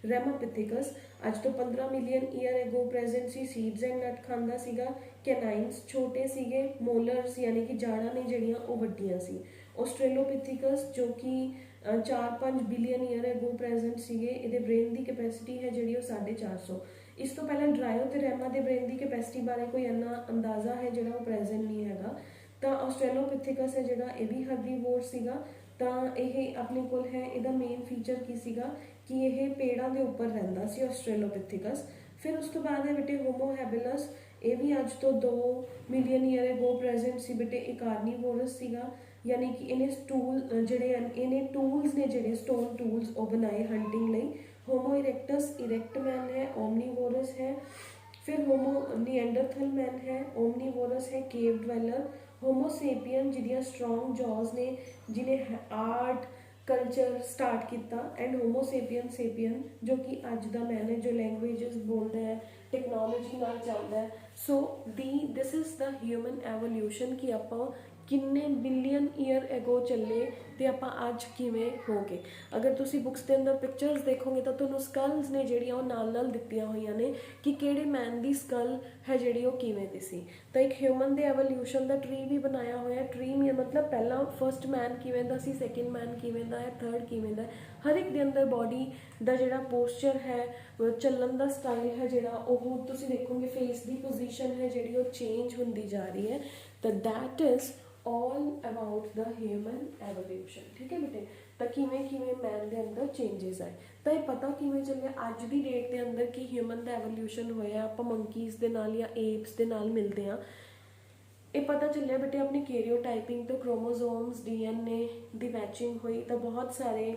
ਰੈਮੋਪਿਥਿਕਸ ਅੱਜ ਤੋਂ 15 ਮਿਲੀਅਨ ਈਅਰ ਐਗੋ ਪ੍ਰੈਜ਼ੈਂਟ ਸੀ, ਸੀਡਸ ਐਂਡ ਨਟ ਖਾਂਦਾ ਸੀਗਾ। ਕੈਨਾਈਨਸ ਛੋਟੇ ਸੀਗੇ, ਮੋਲਰਸ ਯਾਨੀ ਕਿ ਜਾੜਾਂ ਨੇ ਜਿਹੜੀਆਂ ਉਹ ਵੱਡੀਆਂ ਸੀ। ਆਸਟ੍ਰੇਲੋਪਿਥਿਕਸ ਜੋ ਕਿ 4-5 ਬਿਲੀਅਨ ਈਅਰ ਐਗੋ ਪ੍ਰੈਜ਼ੈਂਟ ਸੀਗੇ। ਇਹਦੇ ਬ੍ਰੇਨ ਦੀ ਕੈਪੈਸਿਟੀ ਹੈ ਜਿਹੜੀ ਉਹ 450। ਇਸ ਤੋਂ ਪਹਿਲਾਂ ਡਰਾਇਓ ਤੇ ਰੈਮਾ ਦੇ ਬ੍ਰੇਨ ਦੀ ਕੈਪੈਸਿਟੀ ਬਾਰੇ ਕੋਈ ਇੰਨਾ ਅੰਦਾਜ਼ਾ ਹੈ ਜਿਹੜਾ ਉਹ ਪ੍ਰੈਜ਼ੈਂਟ ਨਹੀਂ ਹੈਗਾ। ਤਾਂ ਆਸਟ੍ਰੇਲੋਪਿਥਿਕਸ ਹੈ ਜਿਹੜਾ ਇਹ ਵੀ ਹਰਬੀਵੋਰ ਸੀਗਾ। ਤਾਂ ਇਹ ਆਪਣੇ ਕੋਲ ਹੈ, ਇਹਦਾ ਮੇਨ ਫੀਚਰ ਕੀ ਸੀਗਾ ਕਿ ਇਹ ਪੇੜਾਂ ਦੇ ਉੱਪਰ ਰਹਿੰਦਾ ਸੀ ਆਸਟ੍ਰੇਲੋਪਿਥਿਕਸ। ਫਿਰ ਉਸ ਤੋਂ ਬਾਅਦ ਹੈ ਬੇਟੇ ਹੋਮੋ ਹੈਬਿਲਸ, ਇਹ ਵੀ ਅੱਜ ਤੋਂ 2 ਮਿਲੀਅਨ ਈਅਰ ਐਗੋ ਪ੍ਰੈਜ਼ੈਂਟ ਸੀ ਬੇਟੇ। ਇਹ ਕਾਰਨੀਵੋਰਸ ਸੀਗਾ, ਯਾਨੀ ਕਿ ਇਹਨੇ ਟੂਲਸ ਨੇ ਜਿਹੜੇ ਸਟੋਨ ਟੂਲਸ ਉਹ ਬਣਾਏ ਹੰਟਿੰਗ ਲਈ। ਹੋਮੋ ਇਰੈਕਟਸ ਇਰੈਕਟ ਮੈਨ ਹੈ, ਓਮਨੀਵੋਰਸ ਹੈ। ਫਿਰ ਹੋਮੋ ਨੀਐਂਡਰਥਲ ਮੈਨ ਹੈ, ਓਮਨੀਵੋਰਸ ਹੈ, ਕੇਵ ਡਵੈਲਰ। ਹੋਮੋਸੇਪੀਅਨ ਜਿਹਦੀਆਂ ਸਟਰੋਂਗ ਜੌਜ਼ ਨੇ, ਜਿਹਨੇ ਆਰਟ ਕਲਚਰ ਸਟਾਰਟ ਕੀਤਾ, ਐਂਡ ਹੋਮੋਸੇਪੀਅਨ ਸੇਪੀਅਨ ਜੋ ਕਿ ਅੱਜ ਦਾ ਮੈਨ ਹੈ, ਜੋ ਲੈਂਗੁਏਜਸ ਬੋਲਦਾ ਹੈ, ਟੈਕਨੋਲੋਜੀ ਨਾਲ ਚੱਲਦਾ ਹੈ। So this is the human evolution ਕਿ ਆਪਾਂ ਕਿੰਨੇ ਬਿਲੀਅਨ ਈਅਰ ਐਗੋ ਚੱਲੇ ਤੇ ਆਪਾਂ ਅੱਜ ਕਿਵੇਂ ਹੋ ਗਏ। ਅਗਰ ਤੁਸੀਂ ਬੁੱਕਸ ਦੇ ਅੰਦਰ ਪਿਕਚਰਸ ਦੇਖੋਗੇ ਤਾਂ ਤੁਹਾਨੂੰ ਸਕਲਸ ਨੇ ਜਿਹੜੀਆਂ ਉਹ ਨਾਲ ਨਾਲ ਦਿੱਤੀਆਂ ਹੋਈਆਂ ਨੇ ਕਿ ਕਿਹੜੇ ਮੈਨ ਦੀ ਸਕਲ ਹੈ ਜਿਹੜੀ ਉਹ ਕਿਵੇਂ ਦੀ ਸੀ। ਤਾਂ ਇੱਕ ਹਿਊਮਨ ਦੇ ਐਵੋਲਿਊਸ਼ਨ ਦਾ ਟਰੀ ਵੀ ਬਣਾਇਆ ਹੋਇਆ। ਟਰੀ ਮਤਲਬ ਪਹਿਲਾਂ ਫਸਟ ਮੈਨ ਕਿਵੇਂ ਦਾ ਸੀ, ਸੈਕਿੰਡ ਮੈਨ ਕਿਵੇਂ ਦਾ ਹੈ, ਥਰਡ ਕਿਵੇਂ ਦਾ ਹੈ। ਹਰ ਇੱਕ ਦੇ ਅੰਦਰ ਬੋਡੀ ਦਾ ਜਿਹੜਾ ਪੋਸਚਰ ਹੈ, ਚੱਲਣ ਦਾ ਸਟਾਈਲ ਹੈ ਜਿਹੜਾ, ਉਹ ਤੁਸੀਂ ਦੇਖੋਗੇ ਫੇਸ ਦੀ ਪੋਜੀਸ਼ਨ ਹੈ ਜਿਹੜੀ ਉਹ ਚੇਂਜ ਹੁੰਦੀ ਜਾ ਰਹੀ ਹੈ। ਤਾਂ that is all about the human evolution। ਠੀਕ ਹੈ ਬੇਟੇ, ਤਾਂ ਕਿਵੇਂ ਕਿਵੇਂ ਮੈਨ ਦੇ ਅੰਦਰ ਚੇਂਜਸ ਆਏ। ਤਾਂ ਇਹ ਪਤਾ ਕਿਵੇਂ ਚੱਲਿਆ ਅੱਜ ਦੀ ਡੇਟ ਦੇ ਅੰਦਰ ਕਿ ਹਿਊਮਨ ਦਾ ਐਵੋਲਿਊਸ਼ਨ ਹੋਇਆ, ਆਪਾਂ ਮੰਕੀਜ਼ ਦੇ ਨਾਲ ਜਾਂ ਏਪਸ ਦੇ ਨਾਲ ਮਿਲਦੇ ਹਾਂ। ਇਹ ਪਤਾ ਚੱਲਿਆ ਬੇਟੇ ਆਪਣੀ ਕੈਰੀਓਟਾਈਪਿੰਗ ਤੋਂ, ਕ੍ਰੋਮੋਜ਼ੋਮਸ DNA ਦੀ ਮੈਚਿੰਗ ਹੋਈ, ਤਾਂ ਬਹੁਤ ਸਾਰੇ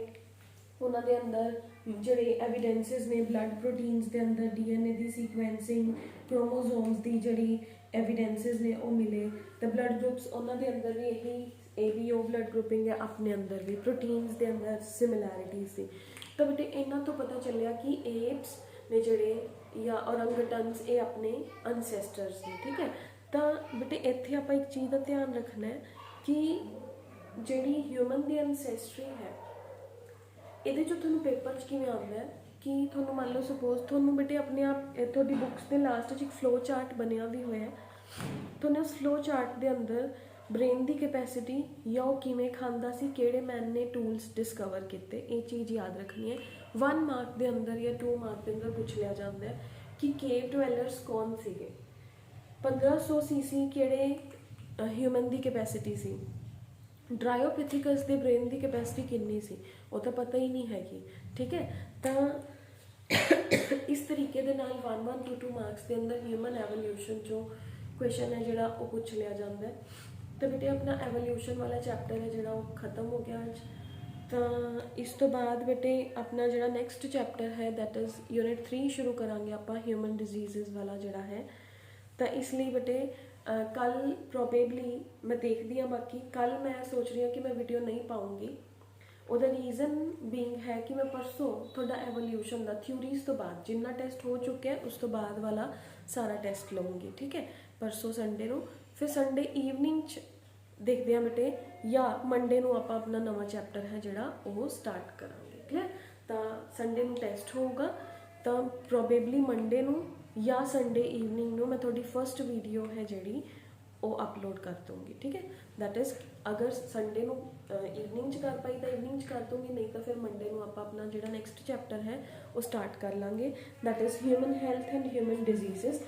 ਉਹਨਾਂ ਦੇ ਅੰਦਰ ਜਿਹੜੇ ਐਵੀਡੈਂਸਿਸ ਨੇ ਬਲੱਡ ਪ੍ਰੋਟੀਨਸ ਦੇ ਅੰਦਰ DNA ਦੀ ਸੀਕੁਐਂਸਿੰਗ, ਕ੍ਰੋਮੋਜ਼ੋਮਸ ਦੀ ਜਿਹੜੀ ਐਵੀਡੈਂਸਿਸ ਨੇ ਉਹ ਮਿਲੇ। ਤਾਂ ਬਲੱਡ ਗਰੁੱਪਸ ਉਹਨਾਂ ਦੇ ਅੰਦਰ ਵੀ ਇਹੀ ABO ਬਲੱਡ ਗਰੁੱਪਿੰਗ ਹੈ, ਆਪਣੇ ਅੰਦਰ ਵੀ ਪ੍ਰੋਟੀਨਸ ਦੇ ਅੰਦਰ ਸਿਮਿਲੈਰਿਟੀ ਸੀ। ਤਾਂ ਬੇਟੇ ਇਹਨਾਂ ਤੋਂ ਪਤਾ ਚੱਲਿਆ ਕਿ ਏਪਸ ਨੇ ਜਿਹੜੇ ਜਾਂ ਔਰੰਗਟਨਸ ਇਹ ਆਪਣੇ ਅਨਸੈਸਟਰਸ ਨੇ। ਠੀਕ ਹੈ, ਤਾਂ ਬੇਟੇ ਇੱਥੇ ਆਪਾਂ ਇੱਕ ਚੀਜ਼ ਦਾ ਧਿਆਨ ਰੱਖਣਾ ਹੈ ਕਿ ਜਿਹੜੀ ਹਿਊਮਨ ਦੀ ਅਨਸੈਸਟਰੀ ਹੈ, ਇਹਦੇ 'ਚੋਂ ਤੁਹਾਨੂੰ ਪੇਪਰ 'ਚ ਕਿਵੇਂ ਆਉਂਦਾ ਹੈ ਕਿ ਤੁਹਾਨੂੰ ਮੰਨ ਲਓ ਸਪੋਜ਼ ਤੁਹਾਨੂੰ ਬੇਟੇ ਆਪਣੇ ਆਪ ਤੁਹਾਡੀ ਬੁੱਕਸ ਦੇ ਲਾਸਟ 'ਚ ਇੱਕ ਫਲੋ ਚਾਰਟ ਬਣਿਆ ਵੀ ਹੋਇਆ। ਤੁਹਾਨੂੰ ਉਸ ਫਲੋ ਚਾਰਟ ਦੇ ਅੰਦਰ ਬ੍ਰੇਨ ਦੀ ਕੈਪੈਸਿਟੀ ਜਾਂ ਉਹ ਕਿਵੇਂ ਖਾਂਦਾ ਸੀ, ਕਿਹੜੇ ਮੈਨ ਨੇ ਟੂਲਸ ਡਿਸਕਵਰ ਕੀਤੇ, ਇਹ ਚੀਜ਼ ਯਾਦ ਰੱਖਣੀ ਹੈ। 1 ਮਾਰਕ ਦੇ ਅੰਦਰ ਜਾਂ 2 ਮਾਰਕ ਦੇ ਅੰਦਰ ਪੁੱਛ ਲਿਆ ਜਾਂਦਾ ਹੈ ਕਿ ਕੇਵ ਡਵੈਲਰਸ ਕੌਣ ਸੀਗੇ। 1500 cc ਕਿਹੜੇ ਹਿਊਮਨ ਦੀ ਕੈਪੈਸਿਟੀ ਸੀ। ਡਰਾਇਓਪਿਥੀਕਸ ਦੇ ਬ੍ਰੇਨ ਦੀ ਕੈਪੈਸਿਟੀ ਕਿੰਨੀ ਸੀ, ਉਹ ਤਾਂ ਪਤਾ ਹੀ ਨਹੀਂ ਹੈਗੀ। ਠੀਕ ਹੈ, ਤਾਂ ਇਸ ਤਰੀਕੇ ਦੇ ਨਾਲ 1 1 2 2 ਮਾਰਕਸ ਦੇ ਅੰਦਰ ਹਿਊਮਨ ਐਵੋਲਿਊਸ਼ਨ 'ਚੋਂ ਕੁਐਸਚਨ ਹੈ ਜਿਹੜਾ ਉਹ ਪੁੱਛ ਲਿਆ ਜਾਂਦਾ ਹੈ। ਤਾਂ ਬੇਟੇ ਆਪਣਾ ਐਵੋਲਿਊਸ਼ਨ ਵਾਲਾ ਚੈਪਟਰ ਹੈ ਜਿਹੜਾ ਉਹ ਖਤਮ ਹੋ ਗਿਆ ਅੱਜ। ਤਾਂ ਇਸ ਤੋਂ ਬਾਅਦ ਬੇਟੇ ਆਪਣਾ ਜਿਹੜਾ ਨੈਕਸਟ ਚੈਪਟਰ ਹੈ ਦੈਟ ਇਜ਼ ਯੂਨਿਟ 3 ਸ਼ੁਰੂ ਕਰਾਂਗੇ ਆਪਾਂ, ਹਿਊਮਨ ਡਿਜ਼ੀਜ਼ਸ ਵਾਲਾ ਜਿਹੜਾ ਹੈ। ਤਾਂ ਇਸ ਲਈ ਬੇਟੇ ਕੱਲ੍ਹ ਪ੍ਰੋਬੇਬਲੀ ਮੈਂ ਦੇਖਦੀ ਹਾਂ, ਬਾਕੀ ਕੱਲ੍ਹ ਮੈਂ ਸੋਚ ਰਹੀ ਹਾਂ ਕਿ ਮੈਂ ਵੀਡੀਓ ਨਹੀਂ ਪਾਊਂਗੀ। ਉਹਦਾ ਰੀਜ਼ਨ ਬੀਇੰਗ ਹੈ ਕਿ ਮੈਂ ਪਰਸੋਂ ਤੁਹਾਡਾ ਐਵੋਲਿਊਸ਼ਨ ਦਾ ਥਿਊਰੀਜ਼ ਤੋਂ ਬਾਅਦ ਜਿੰਨਾ ਟੈਸਟ ਹੋ ਚੁੱਕਿਆ ਉਸ ਤੋਂ ਬਾਅਦ ਵਾਲਾ ਸਾਰਾ ਟੈਸਟ ਲਵਾਂਗੀ। ਠੀਕ ਹੈ, ਪਰਸੋਂ ਸੰਡੇ ਨੂੰ, ਫਿਰ ਸੰਡੇ ਈਵਨਿੰਗ 'ਚ ਦੇਖਦੇ ਹਾਂ ਬੇਟੇ, ਜਾਂ ਮੰਡੇ ਨੂੰ ਆਪਾਂ ਆਪਣਾ ਨਵਾਂ ਚੈਪਟਰ ਹੈ ਜਿਹੜਾ ਉਹ ਸਟਾਰਟ ਕਰਾਂਗੇ। ਕਲੀਅਰ, ਤਾਂ ਸੰਡੇ ਨੂੰ ਟੈਸਟ ਹੋਊਗਾ, ਤਾਂ ਪ੍ਰੋਬੇਬਲੀ ਮੰਡੇ ਨੂੰ ਜਾਂ ਸੰਡੇ ਈਵਨਿੰਗ ਨੂੰ ਮੈਂ ਤੁਹਾਡੀ ਫਸਟ ਵੀਡੀਓ ਹੈ ਜਿਹੜੀ ਉਹ ਅਪਲੋਡ ਕਰ ਦੂੰਗੀ। ਠੀਕ ਹੈ, ਦੈਟ ਇਜ਼ ਅਗਰ ਸੰਡੇ ਨੂੰ ਈਵਨਿੰਗ 'ਚ ਕਰ ਪਾਈ ਤਾਂ ਈਵਨਿੰਗ 'ਚ ਕਰ ਦੂੰਗੀ, ਨਹੀਂ ਤਾਂ ਫਿਰ ਮੰਡੇ ਨੂੰ ਆਪਾਂ ਆਪਣਾ ਜਿਹੜਾ ਨੈਕਸਟ ਚੈਪਟਰ ਹੈ ਉਹ ਸਟਾਰਟ ਕਰ ਲਾਂਗੇ, that is human health and human diseases.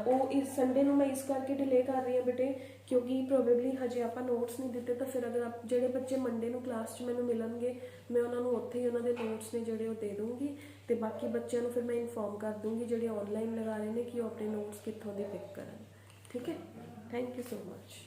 ਉਹ ਇਸ ਸੰਡੇ ਨੂੰ ਮੈਂ ਇਸ ਕਰਕੇ ਡਿਲੇ ਕਰ ਰਹੀ ਹਾਂ ਬੇਟੇ ਕਿਉਂਕਿ ਪ੍ਰੋਬੇਬਲੀ ਹਜੇ ਆਪਾਂ ਨੋਟਸ ਨਹੀਂ ਦਿੱਤੇ। ਤਾਂ ਫਿਰ ਅਗਰ ਜਿਹੜੇ ਬੱਚੇ ਮੰਡੇ ਨੂੰ ਕਲਾਸ 'ਚ ਮੈਨੂੰ ਮਿਲਣਗੇ ਮੈਂ ਉਹਨਾਂ ਨੂੰ ਉੱਥੇ ਹੀ ਉਹਨਾਂ ਦੇ ਨੋਟਸ ਨੇ ਜਿਹੜੇ ਉਹ ਦੇ ਦੂੰਗੀ, ਅਤੇ ਬਾਕੀ ਬੱਚਿਆਂ ਨੂੰ ਫਿਰ ਮੈਂ ਇਨਫੋਰਮ ਕਰ ਦੂੰਗੀ ਜਿਹੜੇ ਆਨਲਾਈਨ ਲਗਾ ਰਹੇ ਨੇ ਕਿ ਉਹ ਆਪਣੇ ਨੋਟਸ ਕਿੱਥੋਂ ਦੇ ਪਿਕ ਕਰਨ। ਠੀਕ ਹੈ, ਥੈਂਕ ਯੂ ਸੋ ਮਚ।